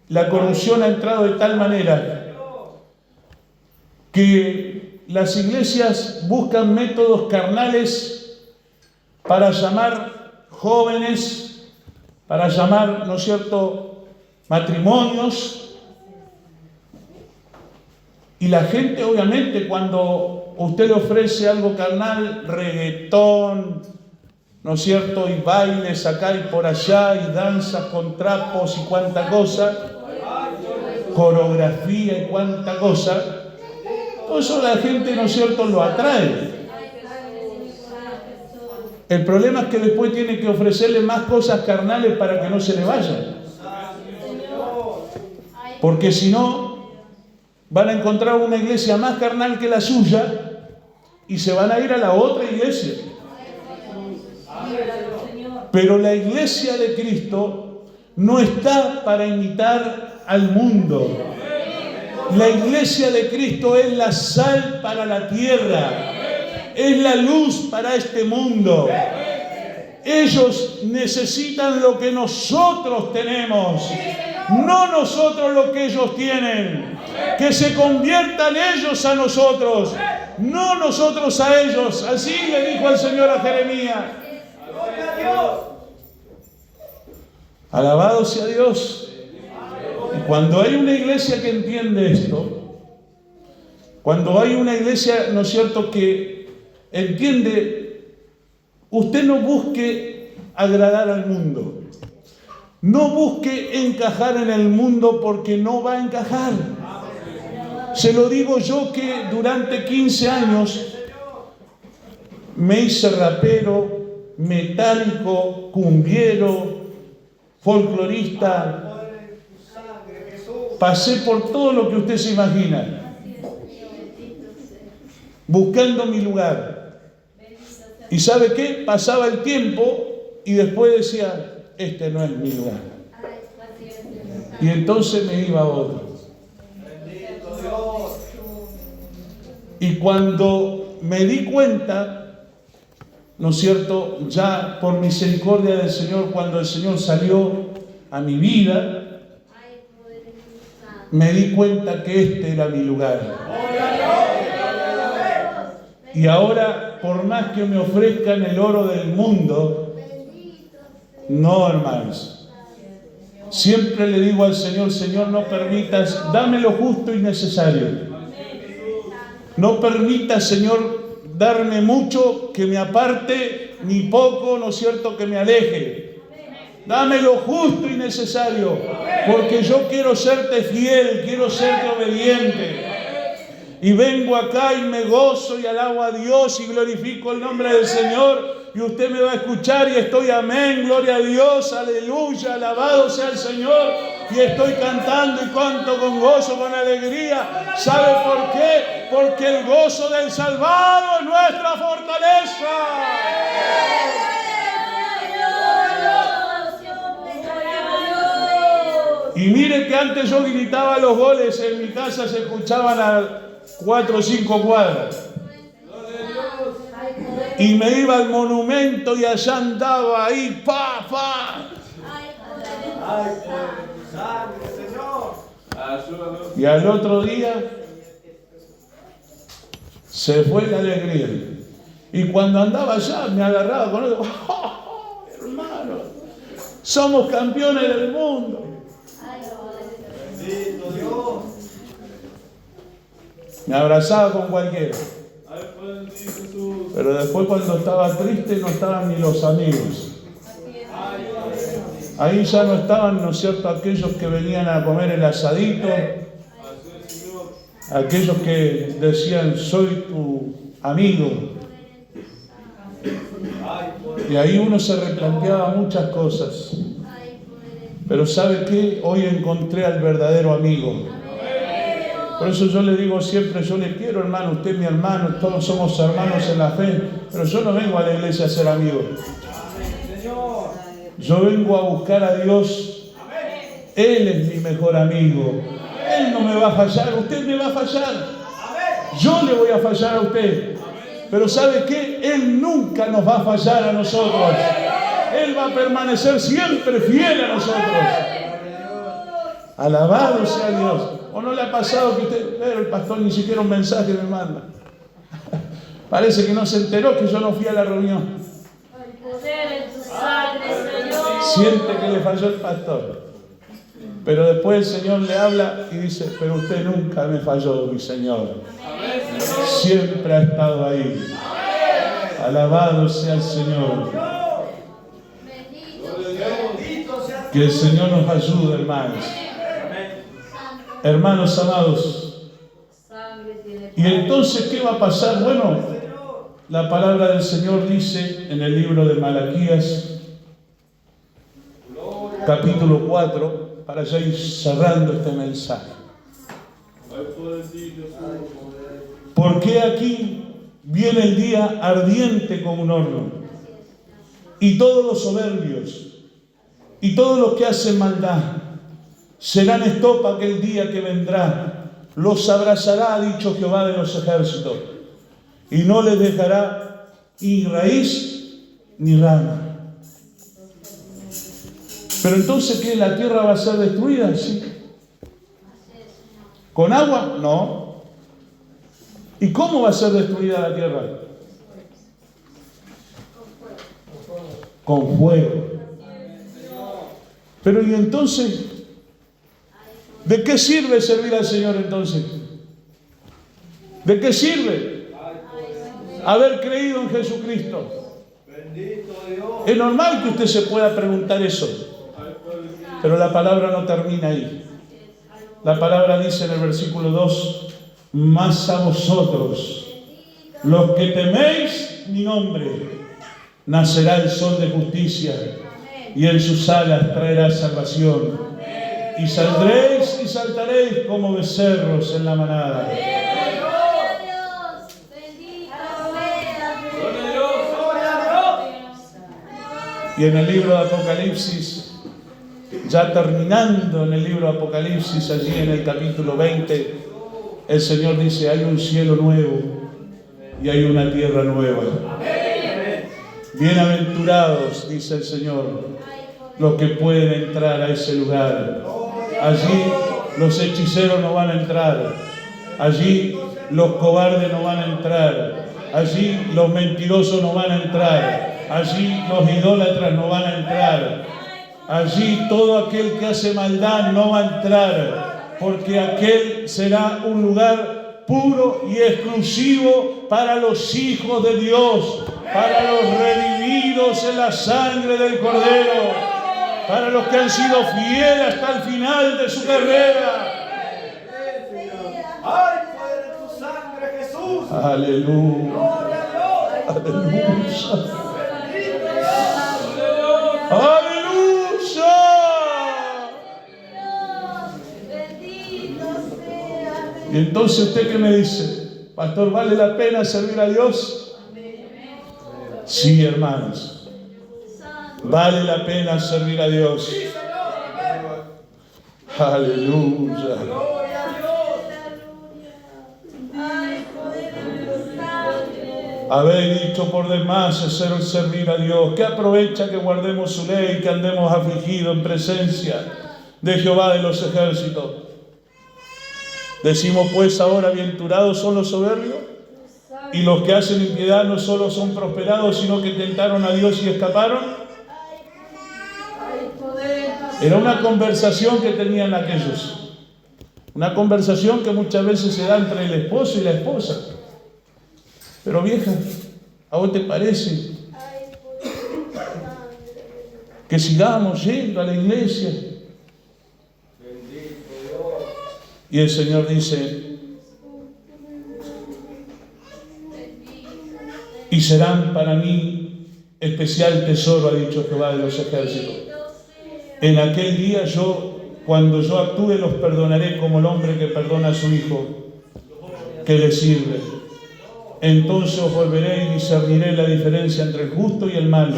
la corrupción ha entrado de tal manera que las iglesias buscan métodos carnales para llamar jóvenes, para llamar, ¿no es cierto?, matrimonios. Y la gente, obviamente, cuando usted le ofrece algo carnal, reggaetón, ¿no es cierto?, y bailes acá y por allá, y danzas con trapos y cuánta cosa, coreografía y cuánta cosa, todo eso la gente, ¿no es cierto?, lo atrae. El problema es que después tiene que ofrecerle más cosas carnales para que no se le vayan. Porque si no, van a encontrar una iglesia más carnal que la suya y se van a ir a la otra iglesia. Pero la iglesia de Cristo no está para imitar al mundo. La iglesia de Cristo es la sal para la tierra. Es la luz para este mundo. Ellos necesitan lo que nosotros tenemos, no nosotros lo que ellos tienen. Que se conviertan ellos a nosotros, no nosotros a ellos. Así le dijo el Señor a Jeremías. Alabado sea Dios. Y cuando hay una iglesia que entiende esto, cuando hay una iglesia, ¿no es cierto?, que entiende, usted no busque agradar al mundo. No busque encajar en el mundo porque no va a encajar. Se lo digo yo que durante 15 años me hice rapero, metálico, cumbiero, folclorista. Pasé por todo lo que usted se imagina, buscando mi lugar. ¿Y sabe qué? Pasaba el tiempo y después decía, este no es mi lugar. Y entonces me iba a otro. Y cuando me di cuenta, ¿no es cierto?, ya por misericordia del Señor, cuando el Señor salió a mi vida, me di cuenta que este era mi lugar. Y ahora, por más que me ofrezcan el oro del mundo, no, hermanos. Siempre le digo al Señor, Señor, no permitas, dame lo justo y necesario. No permitas, Señor, darme mucho que me aparte, ni poco, ¿no es cierto?, que me aleje. Dame lo justo y necesario, porque yo quiero serte fiel, quiero serte obediente. Y vengo acá y me gozo y alabo a Dios y glorifico el nombre del Señor. Y usted me va a escuchar y estoy amén, gloria a Dios, aleluya, alabado sea el Señor. Y estoy cantando y canto con gozo, con alegría. ¿Sabe por qué? Porque el gozo del salvado es nuestra fortaleza. Y mire que antes yo gritaba los goles, en mi casa se escuchaban a 4 o 5 cuadras. Y me iba al monumento y allá andaba ahí, pa, pa. Y al otro día se fue la alegría. Y cuando andaba allá me agarraba con él. ¡Oh, hermano! Somos campeones del mundo. Me abrazaba con cualquiera. Pero después, cuando estaba triste, no estaban ni los amigos. Ahí ya no estaban, ¿no es cierto?, aquellos que venían a comer el asadito, aquellos que decían, soy tu amigo. Y ahí uno se replanteaba muchas cosas. Pero ¿sabe qué? Hoy encontré al verdadero amigo. Por eso yo le digo siempre, yo le quiero, hermano, usted es mi hermano, todos somos hermanos en la fe, pero yo no vengo a la iglesia a ser amigo. Yo vengo a buscar a Dios. Él es mi mejor amigo. Él no me va a fallar, usted me va a fallar. Yo le voy a fallar a usted. Pero ¿sabe qué? Él nunca nos va a fallar a nosotros. Él va a permanecer siempre fiel a nosotros. Alabado sea Dios. ¿O no le ha pasado que usted, pero el pastor ni siquiera un mensaje me manda? Parece que no se enteró que yo no fui a la reunión. Siente que le falló el pastor. Pero después el Señor le habla y dice, pero usted nunca me falló, mi Señor. Siempre ha estado ahí. Alabado sea el Señor. Que el Señor nos ayude, hermanos. Hermanos amados. Y entonces, ¿qué va a pasar? Bueno, la palabra del Señor dice en el libro de Malaquías, capítulo 4, para ya ir cerrando este mensaje. Porque aquí viene el día ardiente como un horno, y todos los soberbios y todos los que hacen maldad serán estopa aquel día que vendrá. Los abrazará, ha dicho Jehová de los ejércitos, y no les dejará ni raíz ni rama. Pero entonces, ¿qué? ¿La tierra va a ser destruida? Sí. ¿Con agua? No. ¿Y cómo va a ser destruida la tierra? Con fuego. Pero ¿y entonces? ¿De qué sirve servir al Señor entonces? ¿De qué sirve haber creído en Jesucristo? Es normal que usted se pueda preguntar eso. Pero la palabra no termina ahí. La palabra dice en el versículo 2, mas a vosotros, los que teméis mi nombre, nacerá el sol de justicia, y en sus alas traerá salvación. Y saldréis y saltaréis como becerros en la manada. Y en el libro de Apocalipsis, ya terminando en el libro de Apocalipsis, allí en el capítulo 20, el Señor dice, hay un cielo nuevo y hay una tierra nueva. Bienaventurados, dice el Señor, los que pueden entrar a ese lugar. Allí los hechiceros no van a entrar. Allí los cobardes no van a entrar. Allí los mentirosos no van a entrar. Allí los idólatras no van a entrar. Allí todo aquel que hace maldad no va a entrar, porque aquel será un lugar puro y exclusivo para los hijos de Dios, para los redimidos en la sangre del Cordero, para los que han sido fieles hasta el final de su carrera. ¡Ay, poder de tu sangre, Jesús! Aleluya. Aleluya. Aleluya. Y entonces usted, ¿qué me dice? Pastor, ¿vale la pena servir a Dios? Sí, hermanos. Vale la pena servir a Dios. Aleluya. Habéis dicho por demás es servir a Dios. ¿Qué aprovecha que guardemos su ley, que andemos afligidos en presencia de Jehová de los ejércitos? Decimos pues ahora, bienaventurados son los soberbios, y los que hacen impiedad no solo son prosperados, sino que tentaron a Dios y escaparon. Era una conversación que tenían aquellos. Una conversación que muchas veces se da entre el esposo y la esposa. Pero vieja, ¿a vos te parece que sigamos yendo a la iglesia? Y el Señor dice, y serán para mí especial tesoro, ha dicho Jehová de los ejércitos. En aquel día cuando yo actúe, los perdonaré como el hombre que perdona a su hijo, que le sirve. Entonces os volveré y discerniré la diferencia entre el justo y el malo,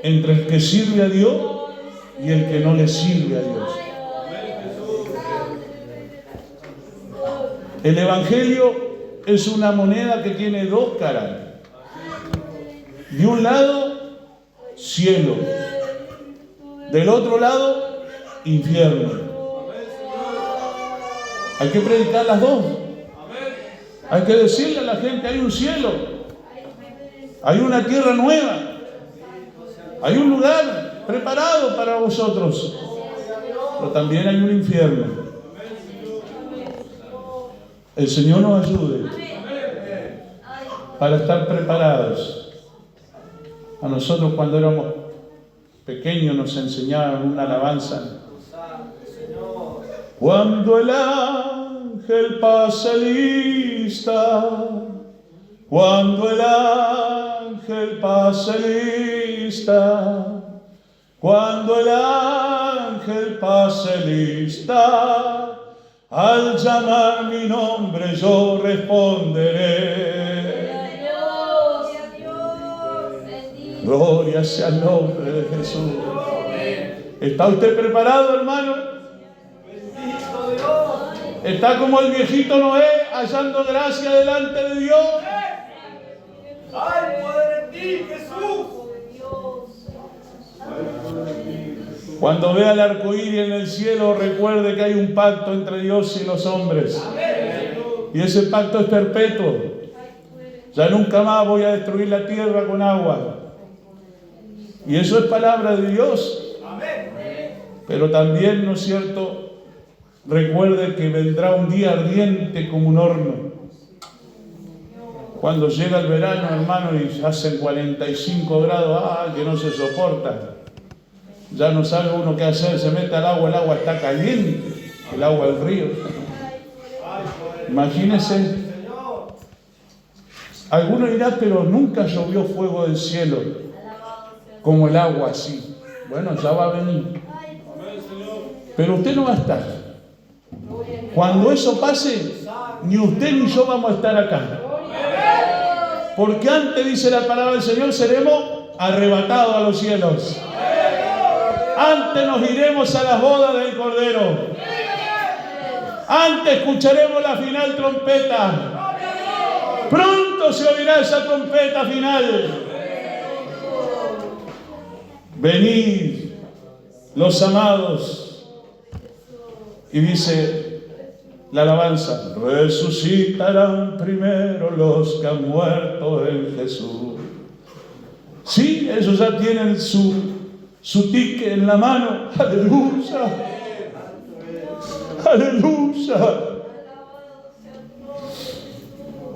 entre el que sirve a Dios y el que no le sirve a Dios. El Evangelio es una moneda que tiene dos caras. De un lado, cielo. Del otro lado, infierno. Hay que predicar las dos. Hay que decirle a la gente, hay un cielo. Hay una tierra nueva. Hay un lugar preparado para vosotros. Pero también hay un infierno. El Señor nos ayude para estar preparados. A nosotros cuando éramos pequeños nos enseñaban una alabanza. Cuando el ángel pase lista, cuando el ángel pase lista, cuando el ángel pase lista, al llamar mi nombre yo responderé. Gloria sea el nombre de Jesús. ¿Está usted preparado, hermano? ¿Está como el viejito Noé hallando gracia delante de Dios? ¡Hay poder en ti, Jesús! Cuando vea el arco iris en el cielo, recuerde que hay un pacto entre Dios y los hombres. Y ese pacto es perpetuo. Ya nunca más voy a destruir la tierra con agua. Y eso es palabra de Dios. Pero también, ¿no es cierto?, recuerde que vendrá un día ardiente como un horno. Cuando llega el verano, hermano, y hacen 45 grados, que no se soporta. Ya no sabe uno qué hacer, se mete al agua, el agua está caliente, el agua del río. Imagínense. Algunos dirán, pero nunca llovió fuego del cielo, como el agua así. Bueno, ya va a venir. Pero usted no va a estar. Cuando eso pase, ni usted ni yo vamos a estar acá. Porque antes, dice la palabra del Señor, seremos arrebatados a los cielos. Antes nos iremos a las bodas del Cordero. Antes escucharemos la final trompeta. Pronto se oirá esa trompeta final. Venid, los amados. Y dice la alabanza, resucitarán primero los que han muerto en Jesús. Sí, ellos ya tienen su ticket en la mano. Aleluya. Aleluya.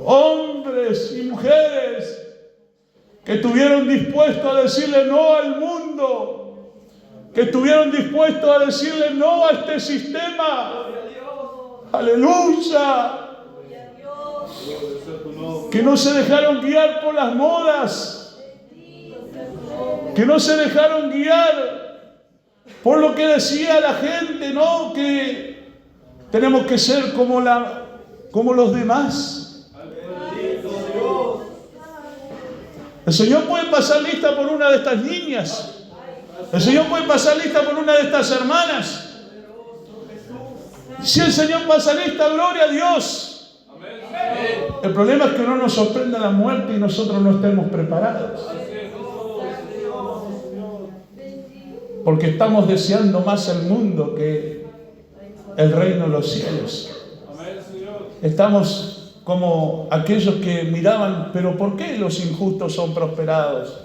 Hombres y mujeres que estuvieron dispuestos a decirle no al mundo, que estuvieron dispuestos a decirle no a este sistema. Aleluya. Que no se dejaron guiar por las modas, que no se dejaron guiar por lo que decía la gente, no, que tenemos que ser como los demás. El Señor puede pasar lista por una de estas niñas. El Señor puede pasar lista por una de estas hermanas. Si el Señor pasa lista, gloria a Dios. El problema es que no nos sorprenda la muerte y nosotros no estemos preparados. Porque estamos deseando más el mundo que el reino de los cielos. Estamos como aquellos que miraban, pero ¿por qué los injustos son prosperados?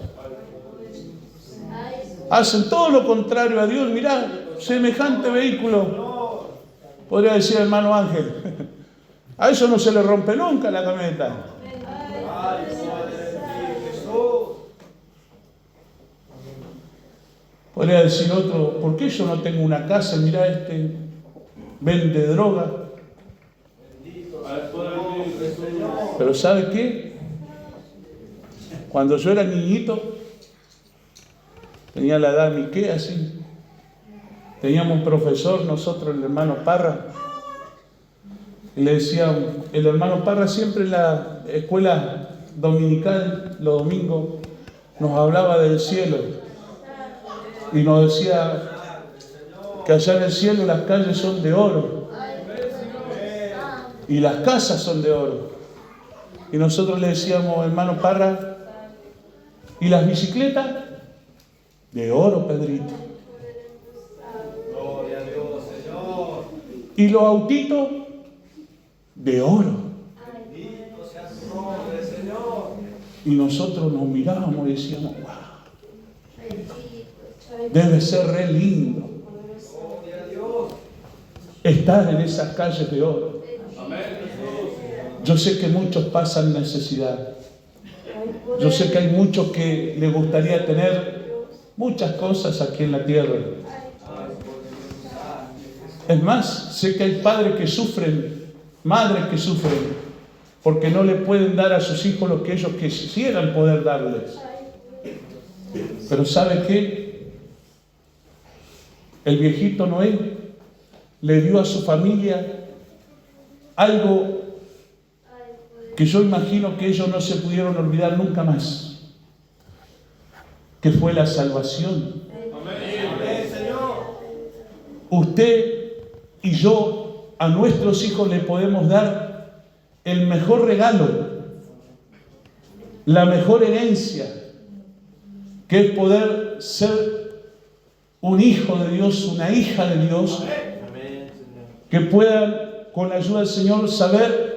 Hacen todo lo contrario a Dios. Mirá, semejante vehículo, podría decir el hermano Ángel, a eso no se le rompe nunca la camioneta. Podría decir otro, ¿por qué yo no tengo una casa? Mirá, este vende droga. Pero ¿sabe qué? Cuando yo era niñito, tenía la edad de Miqué, así, teníamos un profesor, nosotros, el hermano Parra, y le decía, el hermano Parra siempre en la escuela dominical, los domingos, nos hablaba del cielo, y nos decía que allá en el cielo las calles son de oro, y las casas son de oro. Y nosotros le decíamos, hermano Parra, ¿y las bicicletas? De oro, Pedrito. Gloria a Dios, Señor. ¿Y los autitos? De oro. Bendito sea su nombre, Señor. Y nosotros nos mirábamos y decíamos, wow, debe ser re lindo Gloria a Dios. estar en esas calles de oro. Amén, Jesús. Yo sé que muchos pasan necesidad. Yo sé que hay muchos que les gustaría tener muchas cosas aquí en la tierra. Es más, sé que hay padres que sufren, madres que sufren, porque no le pueden dar a sus hijos lo que ellos quisieran poder darles. Pero ¿sabe qué? El viejito Noé le dio a su familia algo que yo imagino que ellos no se pudieron olvidar nunca más, que fue la salvación. Amén, Señor. Usted y yo a nuestros hijos le podemos dar el mejor regalo, la mejor herencia, que es poder ser un hijo de Dios, una hija de Dios, que puedan, con la ayuda del Señor, saber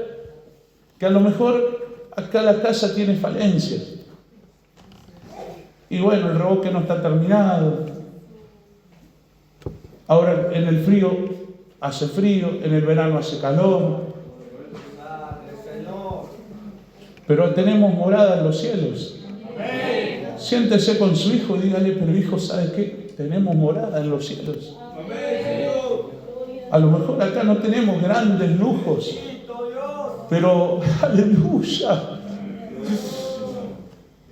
que a lo mejor acá la casa tiene falencias. Y bueno, el revoque no está terminado. Ahora en el frío hace frío, en el verano hace calor. Pero tenemos morada en los cielos. Siéntese con su hijo y dígale, pero hijo, ¿sabe qué? Tenemos morada en los cielos. A lo mejor acá no tenemos grandes lujos, pero aleluya,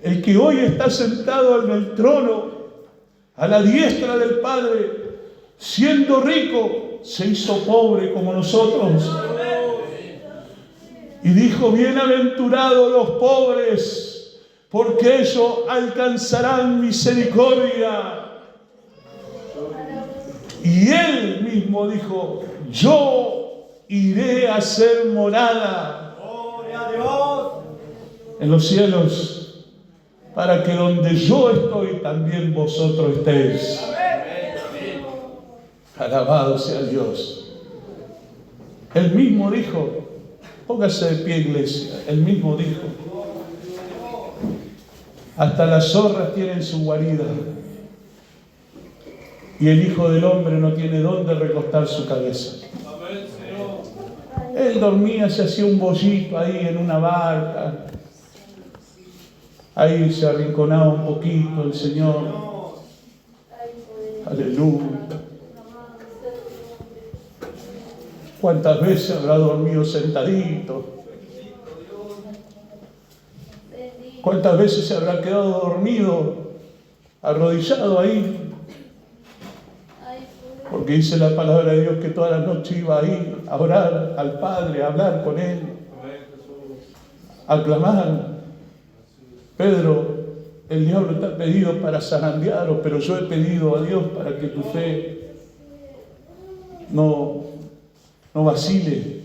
el que hoy está sentado en el trono a la diestra del Padre, siendo rico, se hizo pobre como nosotros y dijo, bienaventurados los pobres, porque ellos alcanzarán misericordia. Y él mismo dijo, yo iré a hacer morada en los cielos, para que donde yo estoy también vosotros estéis. Alabado sea Dios. Él mismo dijo, póngase de pie, iglesia. Él mismo dijo, hasta las zorras tienen su guarida, y el Hijo del Hombre no tiene dónde recostar su cabeza. Él dormía, se hacía un bollito ahí en una barca. Ahí se arrinconaba un poquito el Señor. Aleluya. ¿Cuántas veces habrá dormido sentadito? ¿Cuántas veces se habrá quedado dormido, arrodillado ahí? Porque dice la palabra de Dios que toda la noche iba ahí a orar al Padre, a hablar con Él, a clamar. Pedro, el diablo está pedido para zarandearos, pero yo he pedido a Dios para que tu fe no vacile.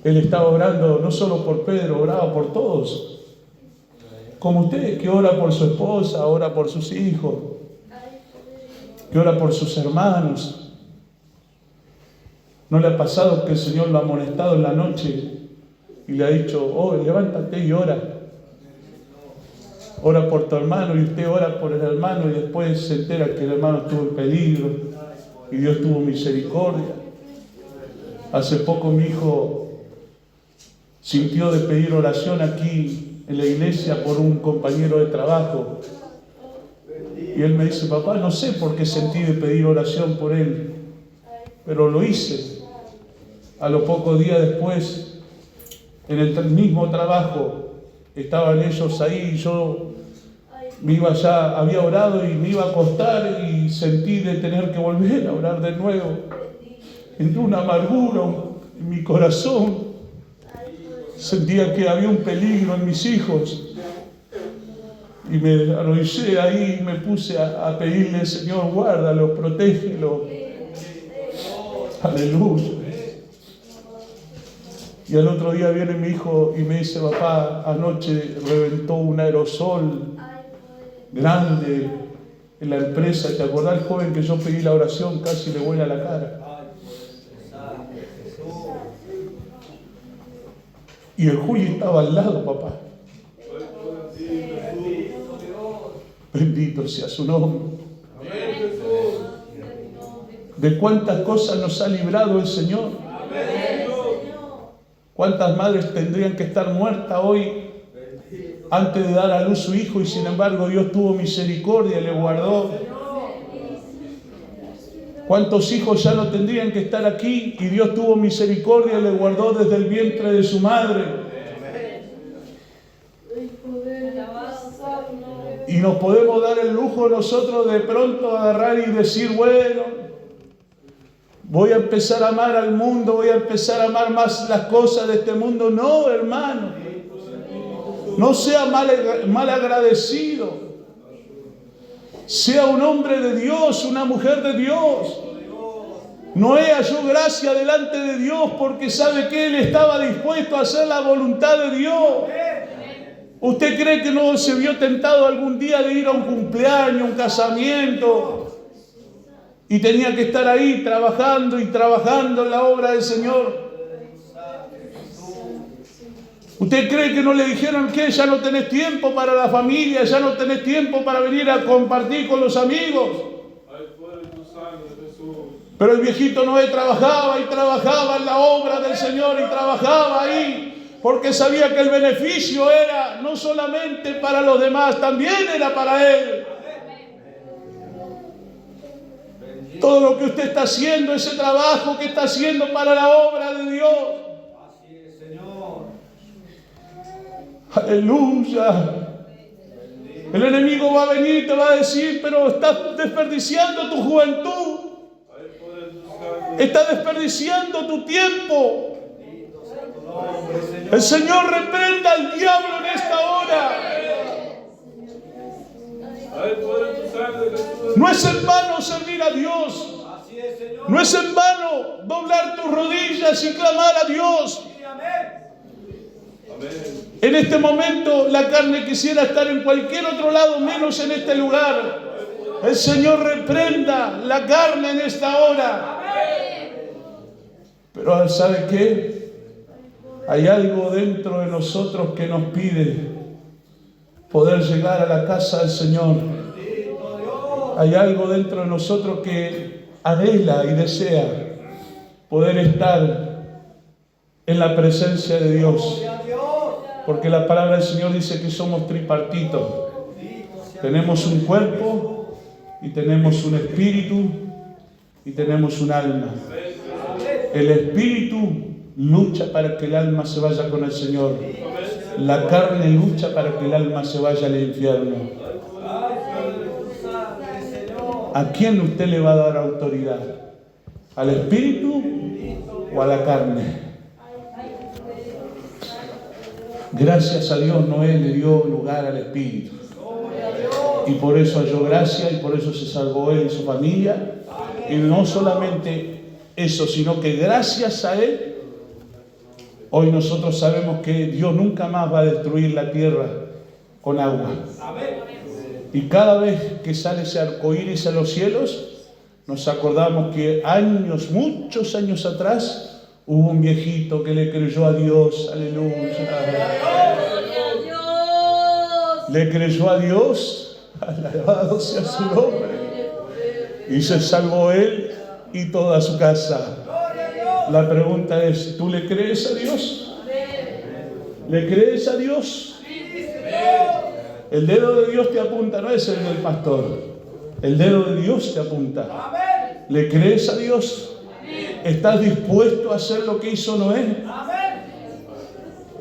Él estaba orando no solo por Pedro, oraba por todos. Como usted, que ora por su esposa, ora por sus hijos, que ora por sus hermanos. ¿No le ha pasado que el Señor lo ha amonestado en la noche y le ha dicho, oh, levántate y ora? Ora por tu hermano, y usted ora por el hermano y después se entera que el hermano estuvo en peligro y Dios tuvo misericordia. Hace poco mi hijo sintió de pedir oración aquí en la iglesia por un compañero de trabajo. Y él me dice, papá, no sé por qué sentí de pedir oración por él, pero lo hice. A los pocos días después, en el mismo trabajo, estaban ellos ahí y yo me iba ya, había orado y me iba a acostar y sentí de tener que volver a orar de nuevo. Entró una amargura en mi corazón. Sentía que había un peligro en mis hijos. Y me arrodillé ahí y me puse a pedirle, Señor, guárdalo, protégelo. Aleluya. Y al otro día viene mi hijo y me dice: papá, anoche reventó un aerosol grande en la empresa. ¿Te acordás, joven, que yo pedí la oración? Casi le vuela la cara. Y el Juli estaba al lado, papá. Bendito sea su nombre. ¿De cuántas cosas nos ha librado el Señor? ¿Cuántas madres tendrían que estar muertas hoy antes de dar a luz su hijo, y sin embargo Dios tuvo misericordia y le guardó? ¿Cuántos hijos ya no tendrían que estar aquí y Dios tuvo misericordia y le guardó desde el vientre de su madre? Y nos podemos dar el lujo nosotros de pronto agarrar y decir: bueno, voy a empezar a amar al mundo, voy a empezar a amar más las cosas de este mundo. No, hermano, no sea mal agradecido. Sea un hombre de Dios, una mujer de Dios. Noé halló gracia delante de Dios porque sabe que él estaba dispuesto a hacer la voluntad de Dios. ¿Usted cree que no se vio tentado algún día de ir a un cumpleaños, un casamiento? Y tenía que estar ahí trabajando y trabajando en la obra del Señor. ¿Usted cree que no le dijeron que ya no tenés tiempo para la familia, ya no tenés tiempo para venir a compartir con los amigos? Pero el viejito Noé trabajaba y trabajaba en la obra del Señor y trabajaba ahí porque sabía que el beneficio era no solamente para los demás, también era para él. Todo lo que usted está haciendo, ese trabajo que está haciendo para la obra de Dios. Así es, Señor. Aleluya. El enemigo va a venir y te va a decir: pero estás desperdiciando tu juventud. Estás desperdiciando tu tiempo. El Señor reprenda al diablo en esta hora. No es en vano servir a Dios. No es en vano doblar tus rodillas y clamar a Dios. En este momento la carne quisiera estar en cualquier otro lado menos en este lugar. El Señor reprenda la carne en esta hora. Pero ¿sabe qué? Hay algo dentro de nosotros que nos pide poder llegar a la casa del Señor. Hay algo dentro de nosotros que anhela y desea poder estar en la presencia de Dios. Porque la palabra del Señor dice que somos tripartitos. Tenemos un cuerpo y tenemos un espíritu y tenemos un alma. El espíritu lucha para que el alma se vaya con el Señor. La carne lucha para que el alma se vaya al infierno. ¿A quién usted le va a dar autoridad? ¿Al espíritu o a la carne? Gracias a Dios, Noé le dio lugar al espíritu. Y por eso halló gracia y por eso se salvó él y su familia. Y no solamente eso, sino que gracias a él, hoy nosotros sabemos que Dios nunca más va a destruir la tierra con agua. Y cada vez que sale ese arcoíris a los cielos, nos acordamos que años, muchos años atrás, hubo un viejito que le creyó a Dios. Aleluya. Le creyó a Dios. Alabado sea su nombre. Y se salvó él y toda su casa. La pregunta es: ¿tú le crees a Dios? ¿Le crees a Dios? El dedo de Dios te apunta, no es el del pastor. El dedo de Dios te apunta. ¿Le crees a Dios? ¿Estás dispuesto a hacer lo que hizo Noé?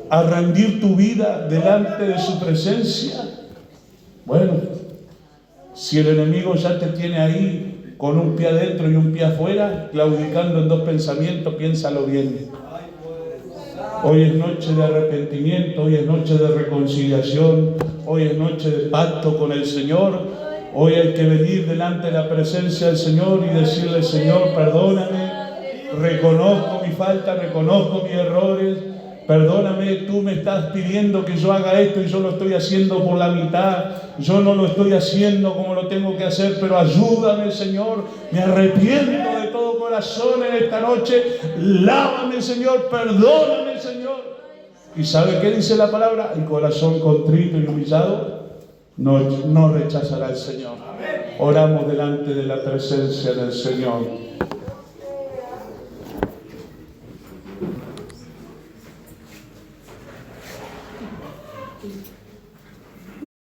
¿A rendir tu vida delante de su presencia? Bueno, si el enemigo ya te tiene ahí con un pie adentro y un pie afuera, claudicando en dos pensamientos, piénsalo bien. Hoy es noche de arrepentimiento, hoy es noche de reconciliación, hoy es noche de pacto con el Señor. Hoy hay que venir delante de la presencia del Señor y decirle: Señor, perdóname, Reconozco mi falta, reconozco mis errores. Perdóname, tú me estás pidiendo que yo haga esto y yo lo estoy haciendo por la mitad. Yo no lo estoy haciendo como lo tengo que hacer, pero ayúdame, Señor. Me arrepiento de todo corazón en esta noche. Lávame, Señor. Perdóname, Señor. ¿Y sabe qué dice la palabra? El corazón contrito y humillado no rechazará al Señor. Oramos delante de la presencia del Señor.